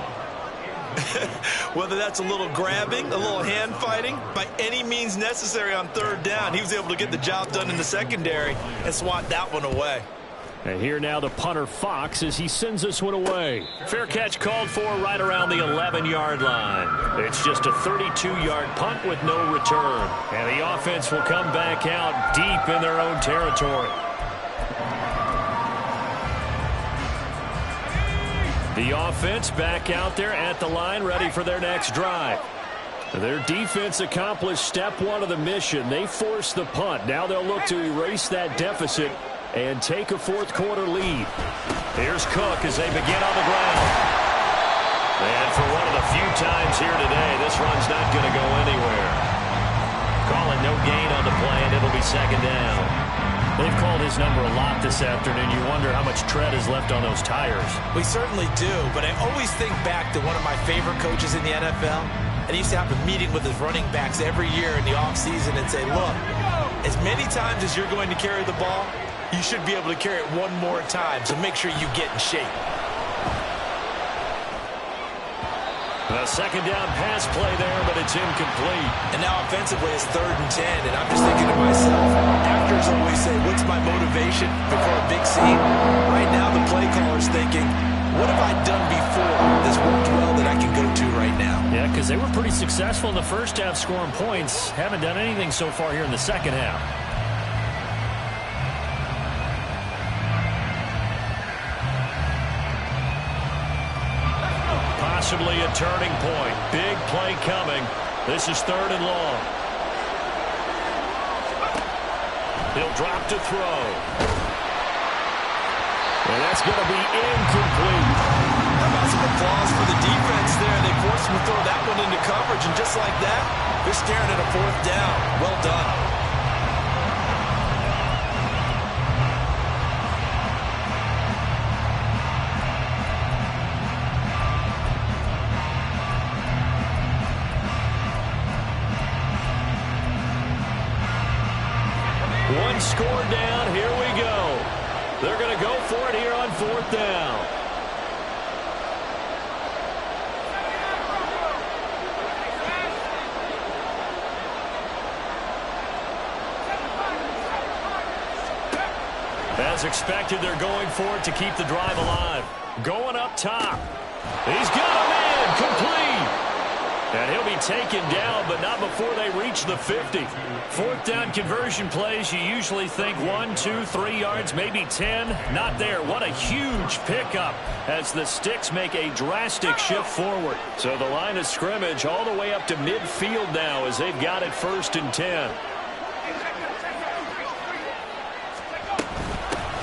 Whether that's a little grabbing, a little hand fighting, by any means necessary on 3rd down, he was able to get the job done in the secondary and swat that one away. And here now the punter Fox as he sends this one away. Fair catch called for right around the 11-yard line. It's just a 32-yard punt with no return. And the offense will come back out deep in their own territory. The offense back out there at the line, ready for their next drive. Their defense accomplished step 1 of the mission. They forced the punt. Now they'll look to erase that deficit and take a 4th quarter lead. Here's Cook as they begin on the ground. And for one of the few times here today, this run's not going to go anywhere. Calling no gain on the play, and it'll be 2nd down. They've called his number a lot this afternoon. You wonder how much tread is left on those tires. We certainly do, but I always think back to one of my favorite coaches in the NFL. And he used to have a meeting with his running backs every year in the offseason and say, look, as many times as you're going to carry the ball, you should be able to carry it one more time, so make sure you get in shape. A 2nd down pass play there, but it's incomplete. And now offensively it's 3rd and 10, and I'm just thinking to myself, actors always say, what's my motivation before a big scene? Right now the play caller's thinking, what have I done before that's worked well that I can go to right now? Yeah, because they were pretty successful in the first half scoring points. Haven't done anything so far here in the second half. Possibly a turning point. Big play coming. This is 3rd and long. He'll drop to throw. And that's going to be incomplete. How about some applause for the defense there? They forced him to throw that one into coverage, and just like that, they're staring at a 4th down. Well done. One score down. Here we go. They're going to go for it here on 4th down. As expected, they're going for it to keep the drive alive. Going up top. He's got a man. Complete. And he'll be taken down, but not before they reach the 50. 4th down conversion plays, you usually think 1, 2, 3 yards, maybe 10. Not there. What a huge pickup as the Sticks make a drastic shift forward. So the line of scrimmage all the way up to midfield now as they've got it 1st and 10.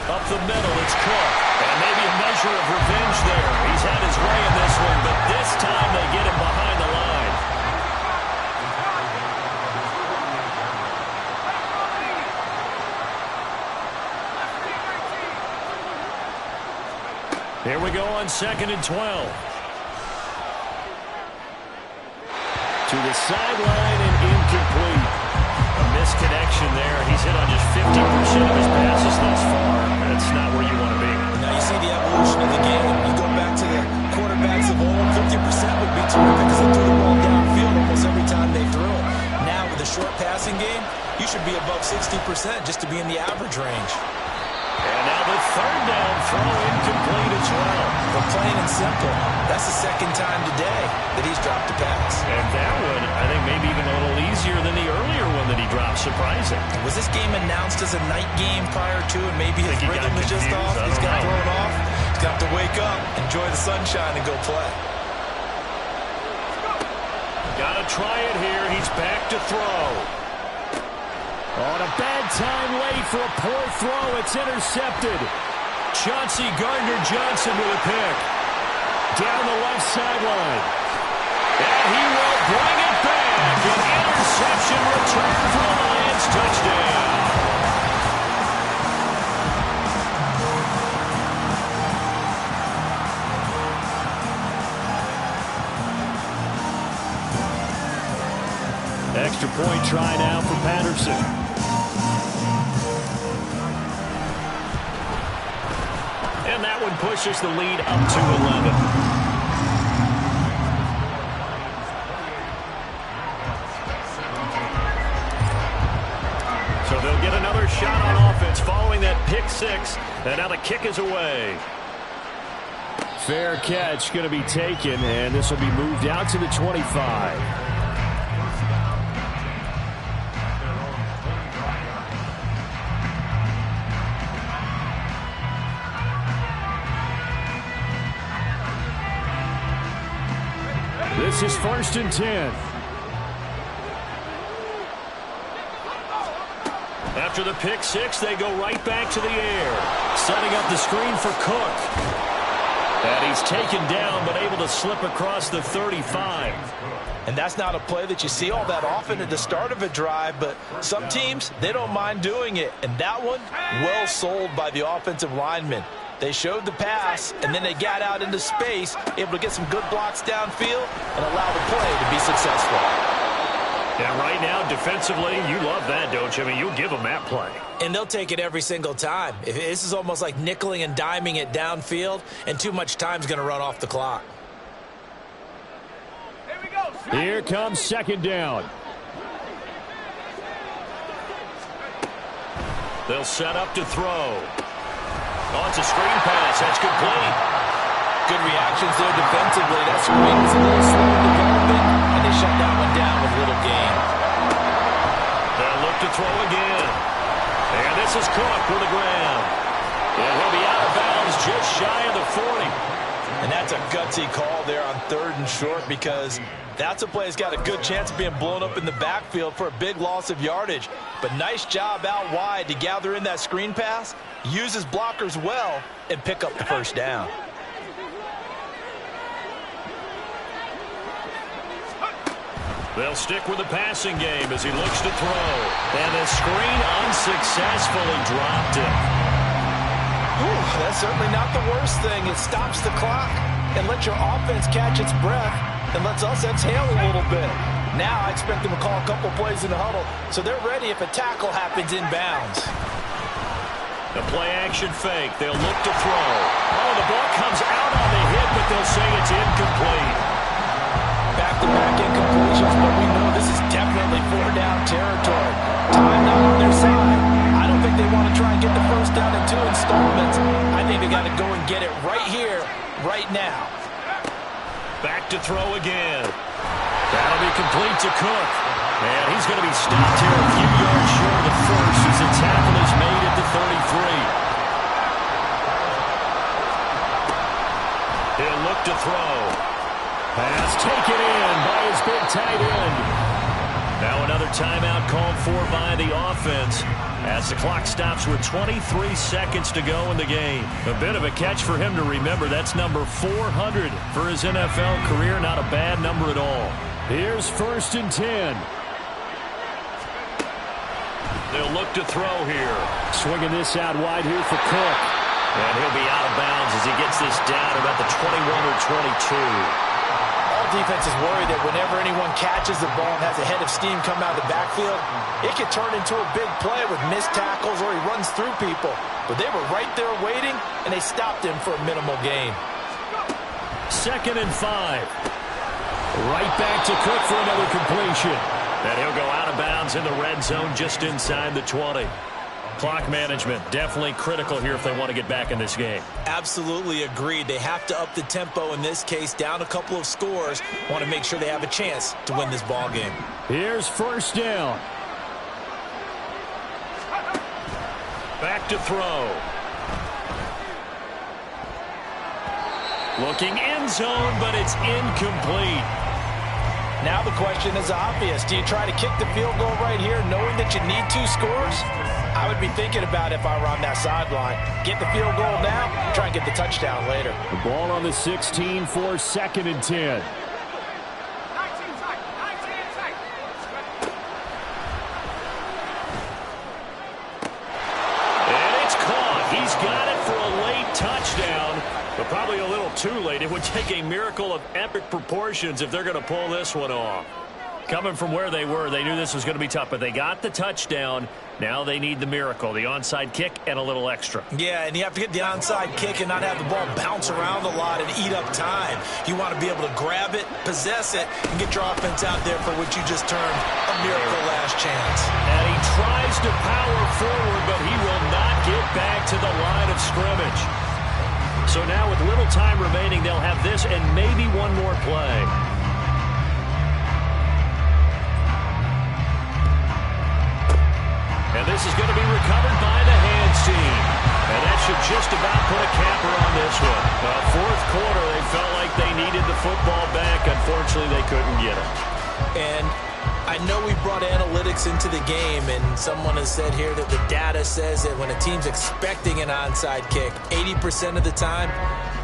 Up the middle, it's Cook. And maybe a measure of revenge there. He's had his way in this one, but this time they get him behind the line. Here we go on 2nd and 12. To the sideline and incomplete. A misconnection there. He's hit on just 50% of his passes thus far. That's not where you want to be. Now you see the evolution of the game. You go back to the quarterbacks of old, 50% would be terrific because they threw the ball downfield almost every time they threw it. Now with the short passing game, you should be above 60% just to be in the average range. And now the 3rd down throw incomplete as well. But plain and simple, that's the 2nd time today that he's dropped a pass. And that one, I think maybe even a little easier than the earlier one that he dropped. Surprising. Was this game announced as a night game prior to, and maybe his rhythm is just off? He's got thrown off. He's got to wake up, enjoy the sunshine, and go play. Got to try it here. He's back to throw. On a bad time late for a poor throw. It's intercepted. Chauncey Gardner-Johnson with a pick. down the left sideline. And he will bring it back. An interception return for the Lions. Touchdown. Extra point try now for Patterson. And that one pushes the lead up to 11. So they'll get another shot on offense following that pick six. And now the kick is away. Fair catch going to be taken, and this will be moved out to the 25. This is 1st and 10. After the pick six, they go right back to the air. Setting up the screen for Cook. And he's taken down, but able to slip across the 35. And that's not a play that you see all that often at the start of a drive, but some teams, they don't mind doing it. And that one, well sold by the offensive lineman. They showed the pass, and then they got out into space, able to get some good blocks downfield and allow the play to be successful. Yeah, right now, defensively, you love that, don't you? I mean, you'll give them that play. And they'll take it every single time. This is almost like nickeling and diming it downfield, and too much time's going to run off the clock. Here comes 2nd down. They'll set up to throw. Oh, it's a screen pass. That's complete. Good reactions there defensively. That screen was a little slow in development, and they shut that one down with little gain. They'll look to throw again. And this is Cook for the ground. And he'll be out of bounds just shy of the 40. And that's a gutsy call there on 3rd and short, because that's a play that's got a good chance of being blown up in the backfield for a big loss of yardage. But nice job out wide to gather in that screen pass, use his blockers well, and pick up the 1st down. They'll stick with the passing game as he looks to throw. And the screen unsuccessfully dropped it. That's certainly not the worst thing. It stops the clock and lets your offense catch its breath and lets us exhale a little bit. Now I expect them to call a couple plays in the huddle so they're ready if a tackle happens inbounds. The play-action fake. They'll look to throw. Oh, the ball comes out on the hit, but they'll say it's incomplete. Back-to-back incompletions, but we know this is definitely 4-down territory. Time not on their side. I don't think they want to try and get the 1st down in 2 installments. I think they got to go and get it right here, right now. Back to throw again. That'll be complete to Cook. And he's going to be stopped here a few yards short of the 1st as the tackle is made at the 33. He'll look to throw. Pass taken in by his big tight end. Now another timeout called for by the offense as the clock stops with 23 seconds to go in the game. A bit of a catch for him to remember. That's number 400 for his NFL career. Not a bad number at all. Here's 1st and 10. They'll look to throw here. Swinging this out wide here for Cook. And he'll be out of bounds as he gets this down about the 21 or 22. All defenses worry that whenever anyone catches the ball and has a head of steam come out of the backfield, it could turn into a big play with missed tackles or he runs through people. But they were right there waiting, and they stopped him for a minimal gain. 2nd and 5. Right back to Cook for another completion. And he'll go out of bounds in the red zone just inside the 20. Clock management definitely critical here if they want to get back in this game. Absolutely agreed. They have to up the tempo in this case, down a couple of scores. Want to make sure they have a chance to win this ball game. Here's 1st down. Back to throw. Looking end zone, but it's incomplete. Now the question is obvious. Do you try to kick the field goal right here knowing that you need 2 scores? I would be thinking about if I were on that sideline. Get the field goal now, try and get the touchdown later. The ball on the 16 for 2nd and 10. And it's caught. He's got it for a late touchdown, but probably a little too late. It would take a miracle of epic proportions if they're going to pull this one off. Coming from where they were, they knew this was going to be tough, but they got the touchdown. Now they need the miracle, the onside kick and a little extra. Yeah, and you have to get the onside kick and not have the ball bounce around a lot and eat up time. You want to be able to grab it, possess it, and get your offense out there for what you just termed a miracle last chance. And he tries to power forward, but he will not get back to the line of scrimmage. So now with little time remaining, they'll have this and maybe one more play. And this is going to be recovered by the hands team. And that should just about put a capper on this one. Fourth quarter, they felt like they needed the football back. Unfortunately, they couldn't get it. And I know we brought analytics into the game, and someone has said here that the data says that when a team's expecting an onside kick, 80% of the time,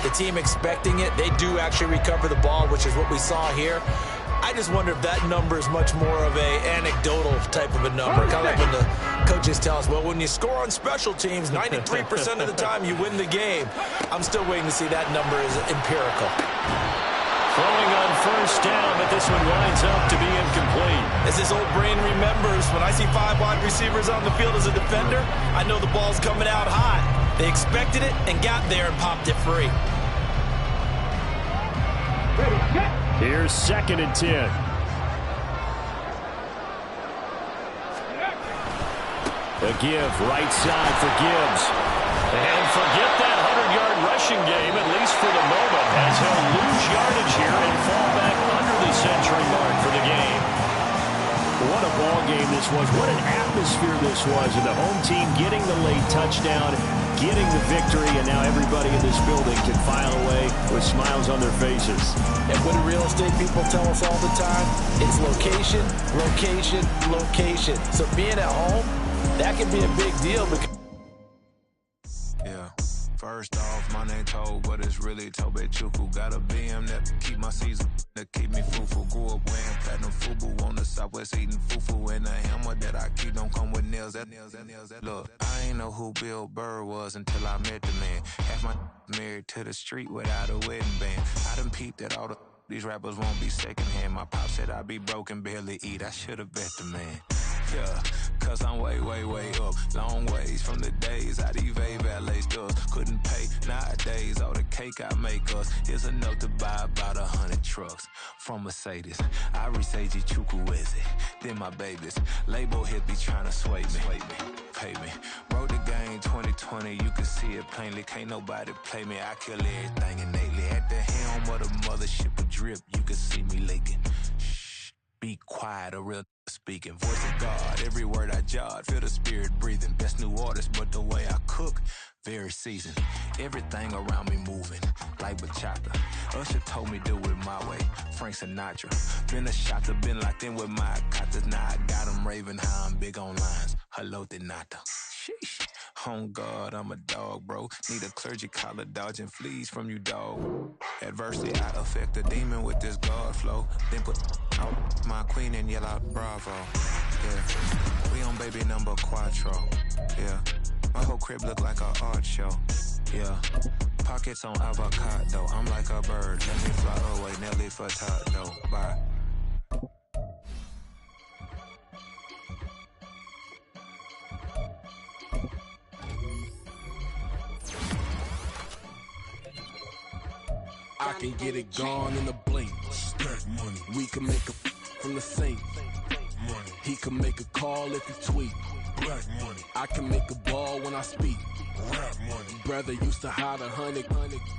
the team expecting it, they do actually recover the ball, which is what we saw here. I just wonder if that number is much more of a anecdotal type of a number. Kind of like when the coaches tell us, well, when you score on special teams, 93% of the time you win the game. I'm still waiting to see that number is empirical. Throwing on first down, but this one winds up to be incomplete. As this old brain remembers, when I see 5 wide receivers on the field as a defender, I know the ball's coming out hot. They expected it and got there and popped it free. Ready, set. Here's 2nd and 10. A give, right side for Gibbs. And forget that 100-yard rushing game, at least for the moment, as he'll lose yardage here and fall back under the century mark for the game. What a ball game this was. What an atmosphere this was. And the home team getting the late touchdown, getting the victory, and now everybody in this building can file away with smiles on their faces. And what do real estate people tell us all the time? It's location, location, location. So being at home, that can be a big deal. Yeah. First off, my name Toad, but it's really Tobe Chuku. Got a BM that keep my season, that keep me fufu. Grew up wearing platinum fubu on the southwest eating fufu. And the hammer that I keep don't come with nails. Look, I ain't know who Bill Burr was until I met the man. Half my married to the street without a wedding band. I done peeped at all these rappers won't be secondhand. My pop said I'd be broken, barely eat. I should've bet the man. Yeah, cause I'm way, way, way up. Long ways from the days I eBay valet stores. Couldn't pay nowadays. All the cake I make us is enough to buy about 100 trucks from Mercedes. I Seiji Chukwueze, then my babies. Label hit be trying to sway me. Pay me. Wrote the game 2020, you can see it plainly. Can't nobody play me. I kill everything innately. At the helm of the mothership of drip, you can see me leaking. Shh, be quiet, a real speaking. Voice of God, every word I jot. Feel the spirit breathing. Best new artist, but the way I cook, very seasoned. Everything around me moving, like bachata. Usher told me do it my way. Frank Sinatra. Been a shotter, been locked in with my katas. Now I got them raving how I'm big on lines. Hello, Denata. Sheesh. On God, I'm a dog, bro. Need a clergy collar, dodging fleas from you, dog. Adversity, I affect a demon with this God flow. Then put out my queen and yell out bravo. Yeah, we on baby number quattro. Yeah, my whole crib look like a art show. Yeah, pockets on avocado. I'm like a bird. Let me fly away, Nelly Furtado. Bye. I can get it gone in a blink. Stack money. We can make a from the sink. Money. He can make a call if he tweet. Black money. I can make a ball when I speak. Rap money. Brother used to hide 100.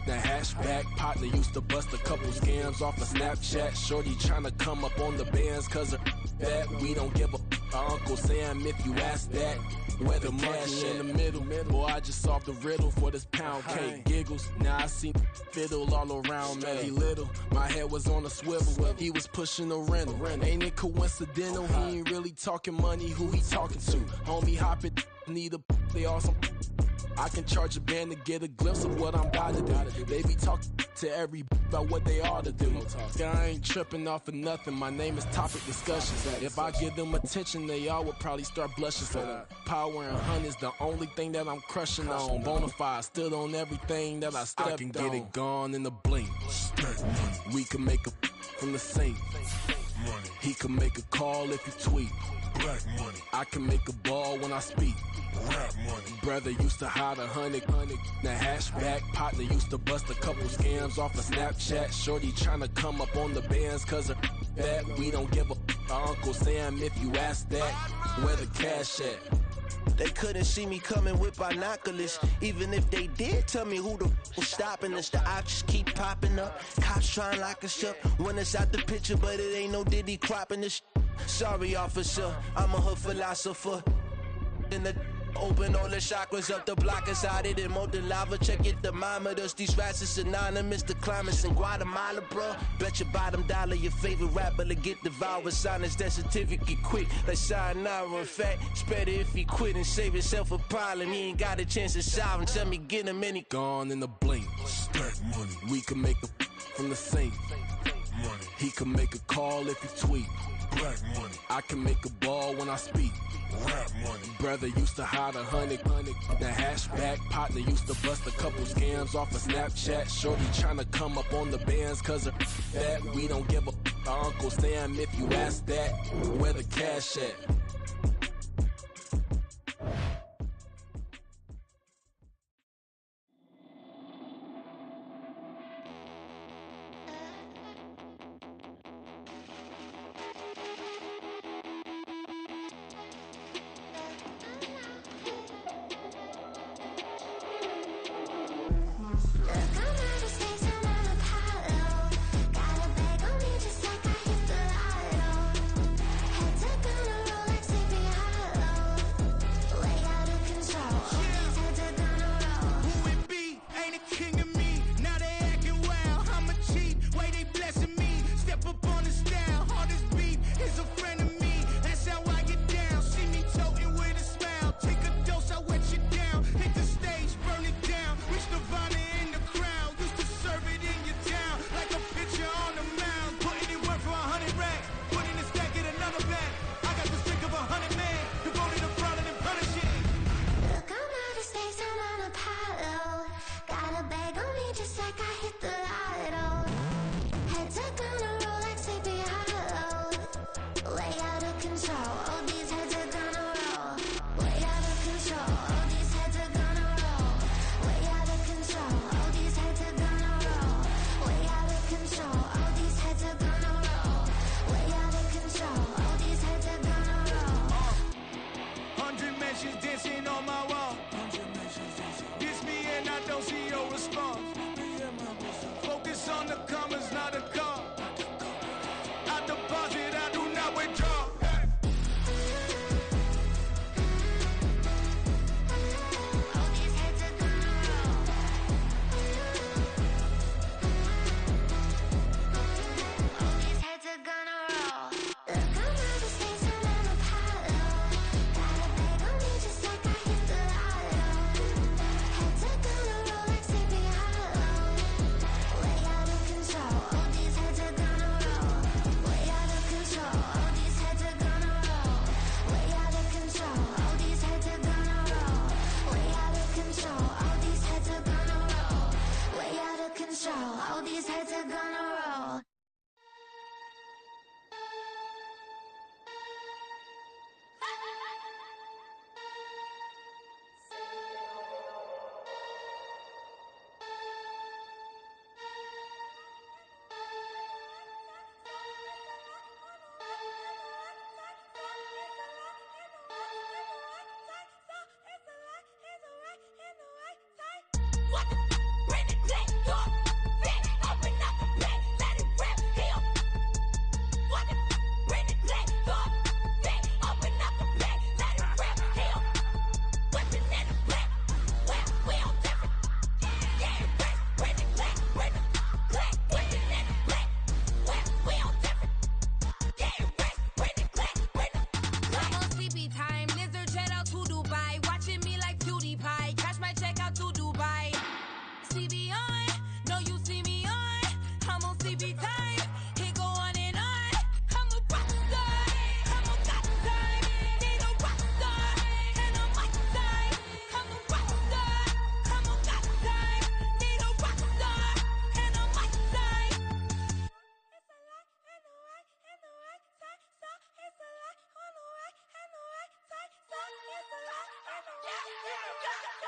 The hashback partner used to bust a couple scams off of Snapchat. Shorty tryna come up on the bands cause of that. We don't give a Uncle Sam, if you ask that. Where the cash in the middle. Boy, I just solved the riddle for this pound cake. Giggles, now I see fiddle all around me. He little, my head was on a swivel. He was pushing a rental. Ain't it coincidental? He ain't really talking money, who he talking to? Homie, hop it, need a they awesome. I can charge a band to get a glimpse of what I'm about to do. They be talking to every about what they ought to do. I ain't tripping off of nothing. My name is Topic Discussions. If I give them attention, they all would probably start blushing. So power and hunt is the only thing that I'm crushing on. Bonafide, stood on everything that I stepped on. I can get it gone in a blink. We can make a from the sink. He can make a call if you tweet. I can make a ball when I speak. Brother used to hide 100. The hashback partner used to bust a couple scams off of Snapchat. Shorty tryna come up on the bands cause of that. We don't give a Uncle Sam if you ask that. Where the cash at? They couldn't see me coming with binoculars. Even if they did, tell me who the was stopping us. The options keep popping up. Cops trying to lock us up. When it's out the picture, but it ain't no Diddy cropping this. Sorry, officer, I'm a hood philosopher. In the open all the chakras up the block inside it and more than lava. Check your thermometers. These rats is synonymous to climates in Guatemala, bro. Bet your bottom dollar your favorite rapper to get devoured. Sign his death certificate quick. Like sayonara. In fact, it's better if he quit and save himself a problem. He ain't got a chance to solve and tell me get him any. Gone in a blink. Stack money. We can make a from the sink. Money. He can make a call if you tweet. Black money. I can make a ball when I speak. Rap money. Brother used to hide 100. The hashback partner used to bust a couple scams off of Snapchat. Shorty tryna come up on the bands cause of that. We don't give a Uncle Sam if you ask that. Where the cash at? Bring the black up, bring it up, sleepy time. Lizard jet out to Dubai. Watching me like PewDiePie. Cash my check out to Dubai. CB on, no you see me on. I'm on CB time. It go on and on. I'm a rock star. I'm a got time. Need a rock star. And a mic time. I'm a rock star. I'm a got time. Need a rock star. And a mic time. It's a lie and the right and the right time. So it's a lie on the right and the right time. So it's a lie and the right and the right time.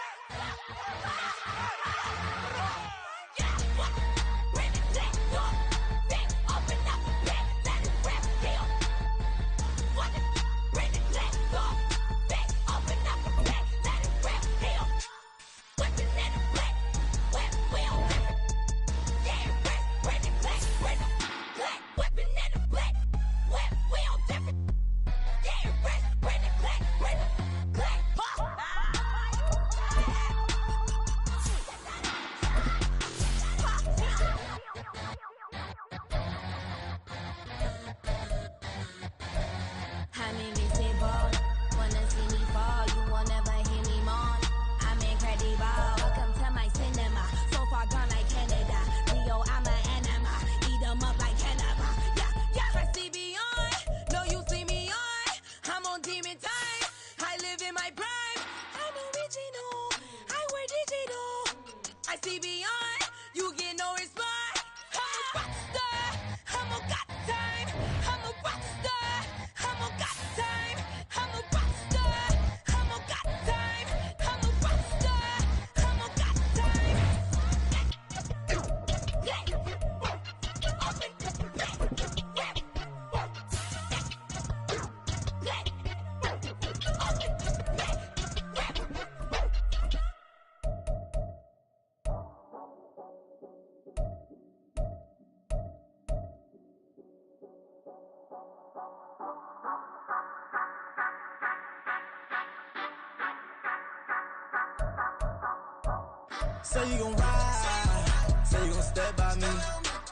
Say you gon' ride, say you gon' step by me,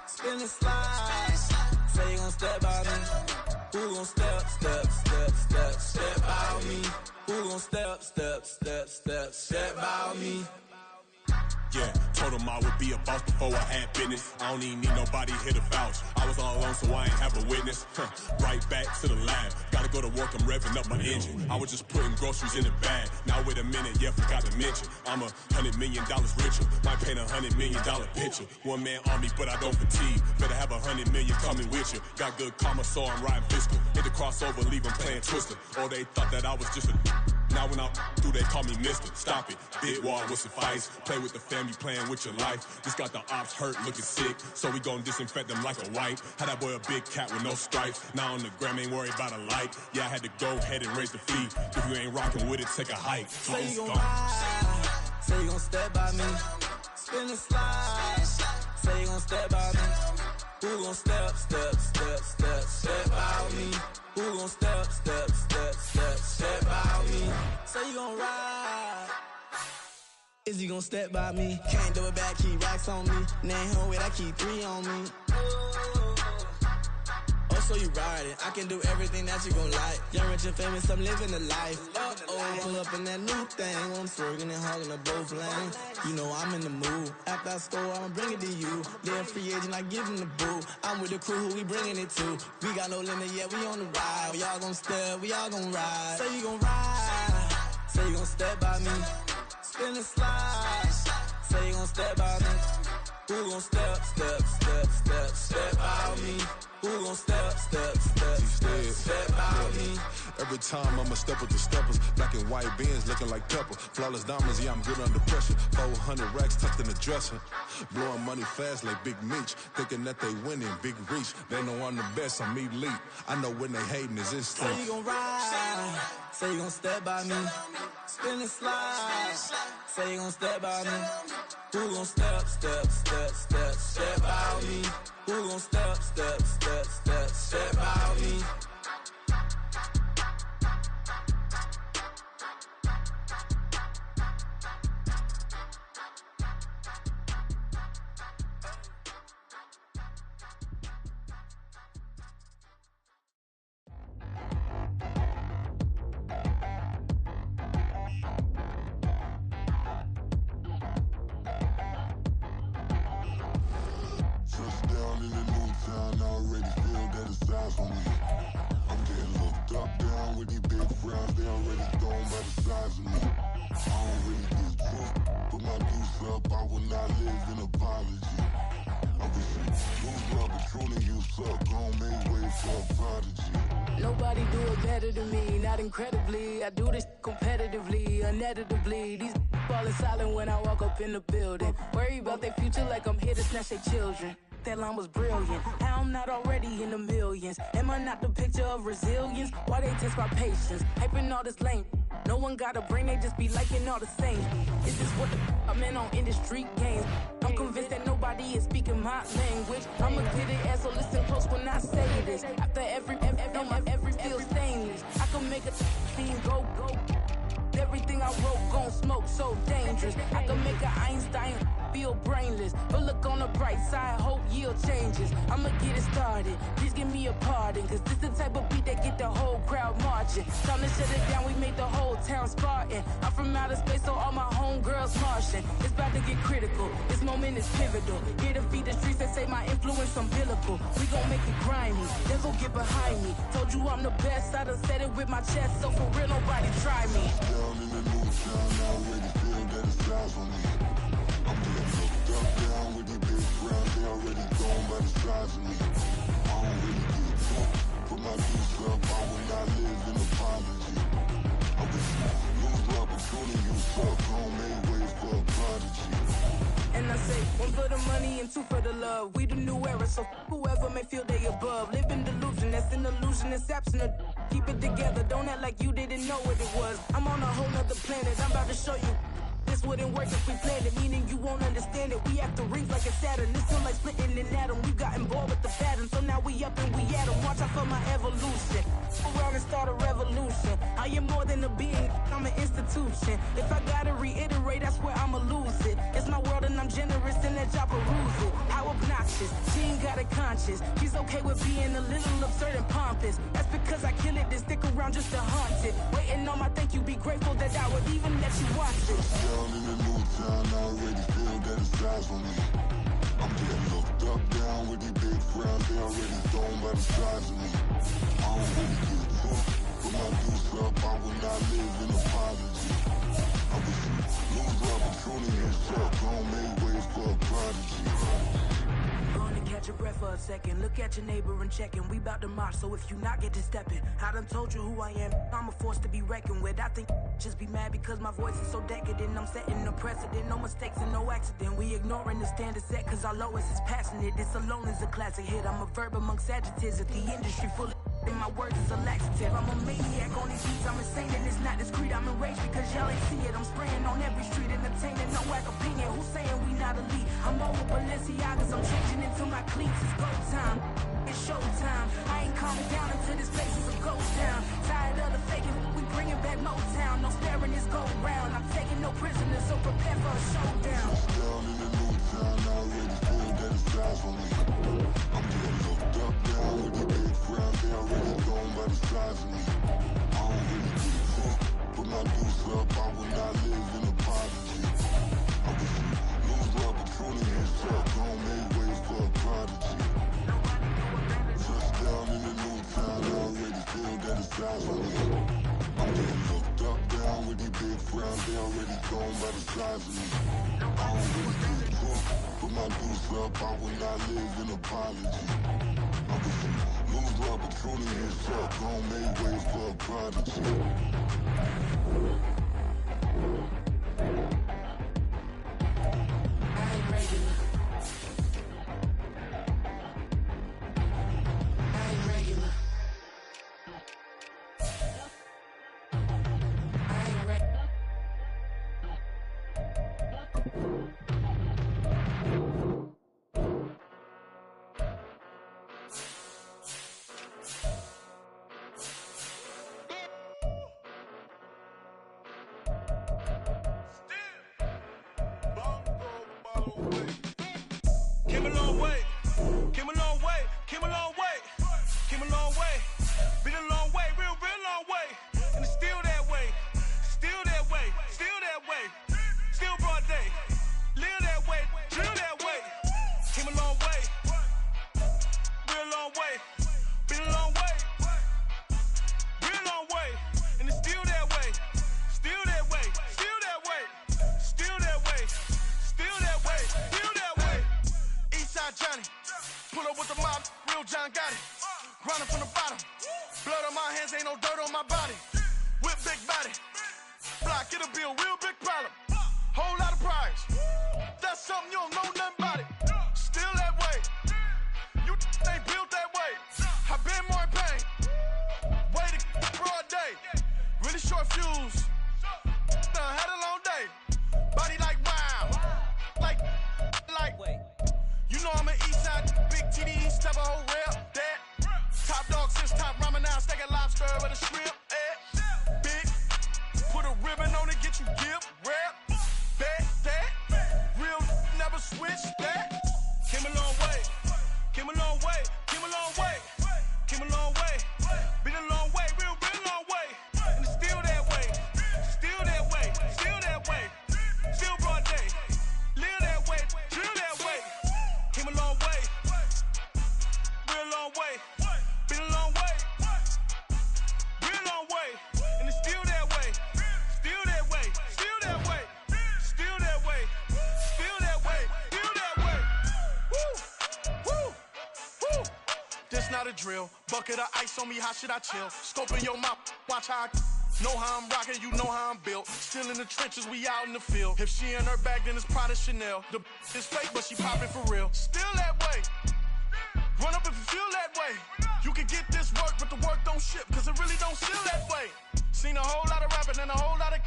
spin and slide, say you gon' step by me. Who gon' step by me? Who gon' step by me? Yeah, told him I would be a boss before I had business. I don't even need nobody here to vouch. I was all alone, so I ain't have a witness. Right back to the lab. Gotta go to work, I'm revving up my engine. I was just putting groceries in the bag. Now wait a minute, yeah, forgot to mention. I'm $100 million richer. Might paint $100 million picture. One man army, but I don't fatigue. Better have 100 million coming with you. Got good karma, so I'm riding fiscal. Hit the crossover, leave them playing Twister. Or they thought that I was just a... Now when I'm through, they call me Mister. Stop it. Big wall will suffice. Play with the family, playing with your life. This got the ops hurt, looking sick. So we gon' disinfect them like a wipe. Had that boy a big cat with no stripes. Now on the gram, ain't worried about a light. Yeah, I had to go ahead and raise the fee. If you ain't rocking with it, take a hike. Say you gon' ride, say you gon' step by me. Spin and slide, say you gon' step by me. Who gon' step by me? Who gon' step by me? Say you gon' ride. Is he gon' step by me? Can't do it back, keep racks on me. Name home with, I keep 3 on me. Oh, so you riding. I can do everything that you gon' like. Young, rich, and famous, I'm living the life. Uh-oh, pull up in that new thing. I'm swerving and hogging up both lanes. You know I'm in the mood. After I score, I'ma bring it to you. They're a free agent, I give him the boo. I'm with the crew, who we bringing it to. We got no limit, yeah, we on the ride. We all gon' step, we all gon' ride. Say you gon' ride, say you gon' step by me. Spin and slide, say you gon' step by me. Who gon' step by me? Who gon' step by me? Every time I'ma step with the steppers. Black and white beans looking like pepper. Flawless diamonds, yeah, I'm good under pressure. 400 racks tucked in the dresser. Blowing money fast like Big Meech. Thinking that they winning, big reach. They know I'm the best, I'm elite. I know when they hating is instinct. Say you gon' ride, say you gon' step by me. Spin and slide, say you gon' step by me. Who gon' step by me? Who gon' step by me? size on me. I'm getting looked up, down with these big frowns. They already thrown by the size of me. I don't really get drunk, put my deuce up. I will not live in apology. I wish you lose love, but truly you suck. Gon' make way for a prodigy. Nobody do it better than me, not incredibly. I do this competitively, uneditably. These falling silent when I walk up in the building. Worry about their future like I'm here to snatch their children. That line was brilliant. How I'm not already in the millions. Am I not the picture of resilience? Why they test my patience? Hyping all this lame. No one got a brain, they just be liking all the same. Is this what the I'm in on industry games? I'm convinced that nobody is speaking my language. I'ma get it as so listen close when I say this. After every feel stainless. I can make a scene go. Everything I wrote gon' smoke, so dangerous. I can make an Einstein feel brainless. But look on the bright side, hope yield changes. I'ma get it started, please give me a pardon. Cause this the type of beat that get the whole crowd marching. Time to shut it down, we made the whole town Spartan. I'm from outer space, so all my homegirls Martian. It's about to get critical, this moment is pivotal. Here to feed the streets that say my influence umbilical. We gon' make it grimy, then go get behind me. Told you I'm the best, I done said it with my chest. So for real, nobody try me. Down in the new town, I already feel that it's size on me. I'm getting looked up, down with these big frowns. They already thrown by the size of me. I don't really get drunk, put my deuce up. I will not live in apology. I wish you lose love, but truly you suck. Gon' make way for a prodigy. And I say, one for the money and two for the love. We the new era, so whoever may feel they above. Live in delusion, that's an illusion, it's absent of. Keep it together, don't act like you didn't know what it was. I'm on a whole nother planet, I'm about to show you. This wouldn't work if we planned it, meaning you won't understand it. We have to rings like a Saturn. This feel like splitting an atom. We got involved with the pattern, so now we up and we at 'em. Watch out for my evolution. Go around and start a revolution. I am more than a being, I'm an institution. If I gotta reiterate, I swear I'ma lose it. It's my world and I'm generous, and let y'all peruse it. How obnoxious, she ain't got a conscience. She's okay with being a little absurd and pompous. That's because I kill it, then stick around just to haunt it. Waiting on my thank you, be grateful that I would even let you watch it. Down in the new town, I already feel that it's size on me. I'm getting looked up, down with these big frowns. They already thrown by the size of me. I don't really get drunk, put my deuce up. I will not live in apology. I wish you lose love, but truly you suck. Gon' make way for a prodigy. Gonna catch your breath for a second. Look at your neighbor and check in. We bout to march, so if you not get to stepping. I done told you who I am. I'm a force to be reckoned with. I think just be mad because my voice is so decadent. I'm setting a precedent. No mistakes and no accident. We ignoring the standard set cause our lowest is passionate. This alone is a classic hit. I'm a verb amongst adjectives. If the industry full of and my words is a laxative. I'm a maniac on these beats. I'm insane and it's not discreet. I'm enraged because y'all ain't see it. I'm spraying on every street, entertaining, no whack opinion. Who's saying we not elite? I'm over Balenciagas. I'm changing into my cleats. It's go time. It's showtime. I ain't calming down until this place is a ghost town. Tired of the faking. We bringing back Motown. No staring this go round. I'm taking no prisoners, so prepare for a showdown. Down in the new town, I already feel that it's size on me. I'm getting looked up, down with the big frowns. They already thrown by the size of me. I don't really get drunk, put my deuce up. I will not live in apology. I wish you lose love, but truly you suck. Gon' make way for a prodigy. Just down in the new town, I already feel that it's size on me. I'm getting looked up, down with these big frowns. They already thrown by the size of me. I don't really get drunk, put my deuce up. I will not live in apology. I wish you lose love, but truly you suck. Gon' make way for a prodigy. I ain't regular. I ain't regular. I ain't regular. Came a long way, came a long way, came a long way, came a long way, been a long way, real long way, and it's still that way, still that way, still that way, still broad day, live that way, drill that way, came a long way, real long way, been a be a real big problem. Whole lot of prize. That's something you don't know nothing about it. Still that way. You ain't built that way. I been more in pain. Waited broad day. Really short fuse. Had a long day. Body like wow. Like. You know I'm an east side big TD, step a whole rep. That. Top dog since top ramen now. Steak a lobster with a shrimp. Big. Put a ribbon on it, get you gift. Rep. That. Real never switch that. Came a long way. Came a long way. Came a long way. Came a long way. Been a long way. Real long way. And it's still that way. Still that way. Still that way. Still broad day. Live that way. Drill that way. Came a long way. Real long way. Been a long way. Real long way. And it's still that way. Still that way. Still that way. Still that way. Still that way. Still that way. Woo. Woo. Woo. This not a drill. Bucket of ice on me, how should I chill? Scope in your mouth, watch how I know how I'm rocking, you know how I'm built. Still in the trenches, we out in the field. If she in her bag, then it's Prada Chanel. The is fake, but she popping for real. Still that way. Run up if you feel that way. You can get this work, but the work don't ship, cause it really don't feel that way. Seen a whole lot of rapping and a whole lot of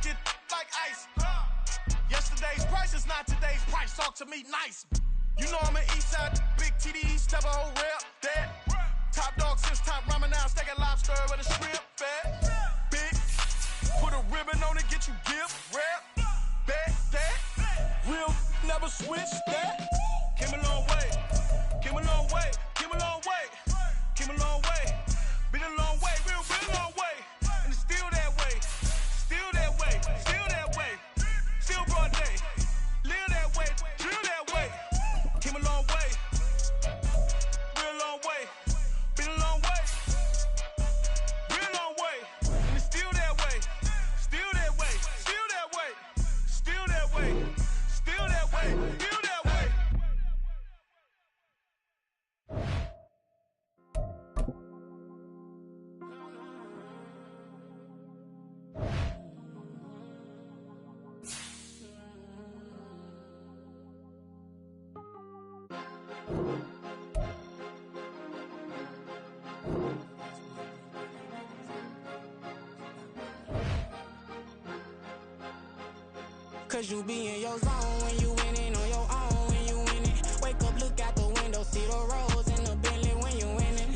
get like ice. Yesterday's price is not today's price. Talk to me nice. You know I'm an east side big TD, step a whole rep. That. Top dog since top ramen now. Steak a lobster with a shrimp. Fat. Big. Put a ribbon on it, get you gift. Rep. That. Real never switch that. Came a long way. Came a long way. Came a long way. Came a long way. Been a long way. Real long way. And it's still that way. Still that way. Still that way. Still broad day. Live that way. Drill that way. Came a long way. Real long way. Been a long way. Real long way. And it's still that way. Still that way. Still that way. Still that way. Still that way. Still that way. Cause you be in your zone when you winning on your own when you winning. Wake up, look out the window, see the rose in the Bentley when you winning.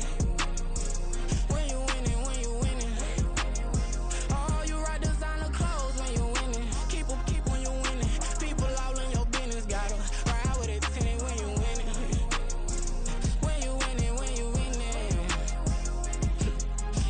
When you winning, when you winning. Oh, you rock designer clothes when you winning. Keep when you winning. People all in your business, gotta ride with it tinted when you winning. When you winning, when you winning.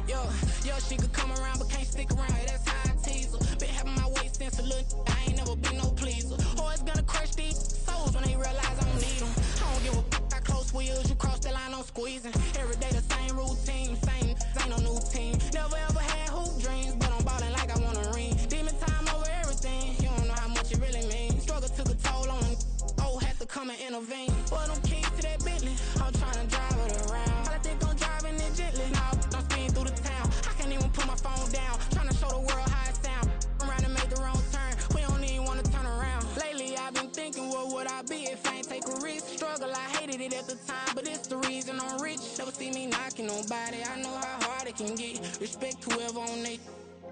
Yo, she could come around but can't stick around. That's how I tease her. Been having my waist since a little. I ain't never been no pleaser. Always gonna crush these souls when they realize I don't need them. I don't give a f*** how close wheels. You cross the line, I'm squeezing. Every day the same routine, same, ain't no new team. Never ever had hoop dreams, but I'm ballin' like I want a ring. Demon time over everything. You don't know how much it really means. Struggle took a toll on them. Oh, had to come and intervene. Boy, them keys to that Bentley. I'm tryna drive it around. I think I'm driving it gently. Now I'm speeding through the town. I can't even put my phone down. Tryna show the world how it sound. Around and make the wrong turn. We don't even wanna turn around. Lately I've been thinking, what would I be if I ain't take a risk? Struggle, I hated it at the time, but it's the reason I'm rich. Never see me knocking nobody. I know how hard it can get. Respect whoever on they.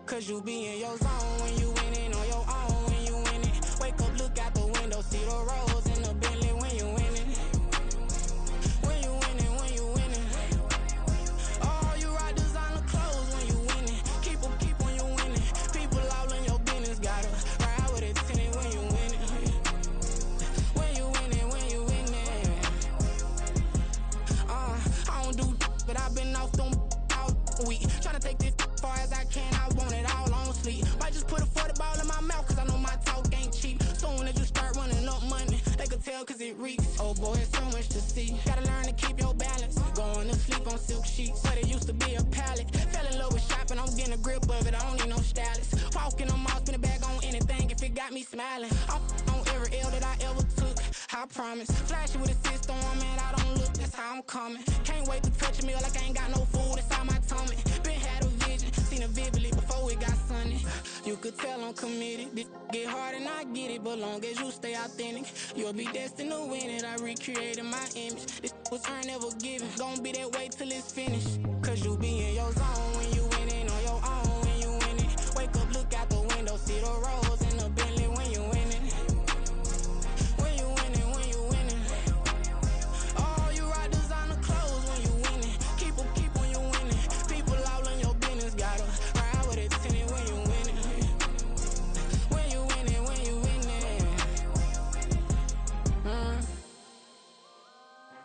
Cause you be in your zone when you winning on your own when you winning. Wake up, look out the window, see the rose in the Bentley when you winning. When you winning, when you winning. Oh, you rock designer clothes when you winning. Keep when you winning. People all in your business, gotta ride with it tinted when you winning. When you winning, when you winning. I don't do but I've been off them all week. Tryna take this far as I can, I want it all on sleep. Might just put a 40 ball in my mouth, cause I know my talk ain't cheap. Soon as you start running up money, they could tell cause it reeks. Oh boy, it's so much to see. Gotta learn to keep your balance. Going to sleep on silk sheets, but it used to be a pallet. Fell in love with shopping, I'm getting a grip of it, I don't need no stylist. Walking on mouth, spin a bag on anything if it got me smiling. I'm on every L that I ever took, I promise. Flashy with a system on, man, I don't look, that's how I'm coming. Can't wait to touch a meal like I ain't got no food inside my tummy. Been had a vision, seen it vividly before it got sunny. You could tell I'm committed. This get hard and I get it, but long as you stay authentic, you'll be destined to win it. I recreated my image. This was earned, never given. Gonna be that way till it's finished. Cause you be in your zone.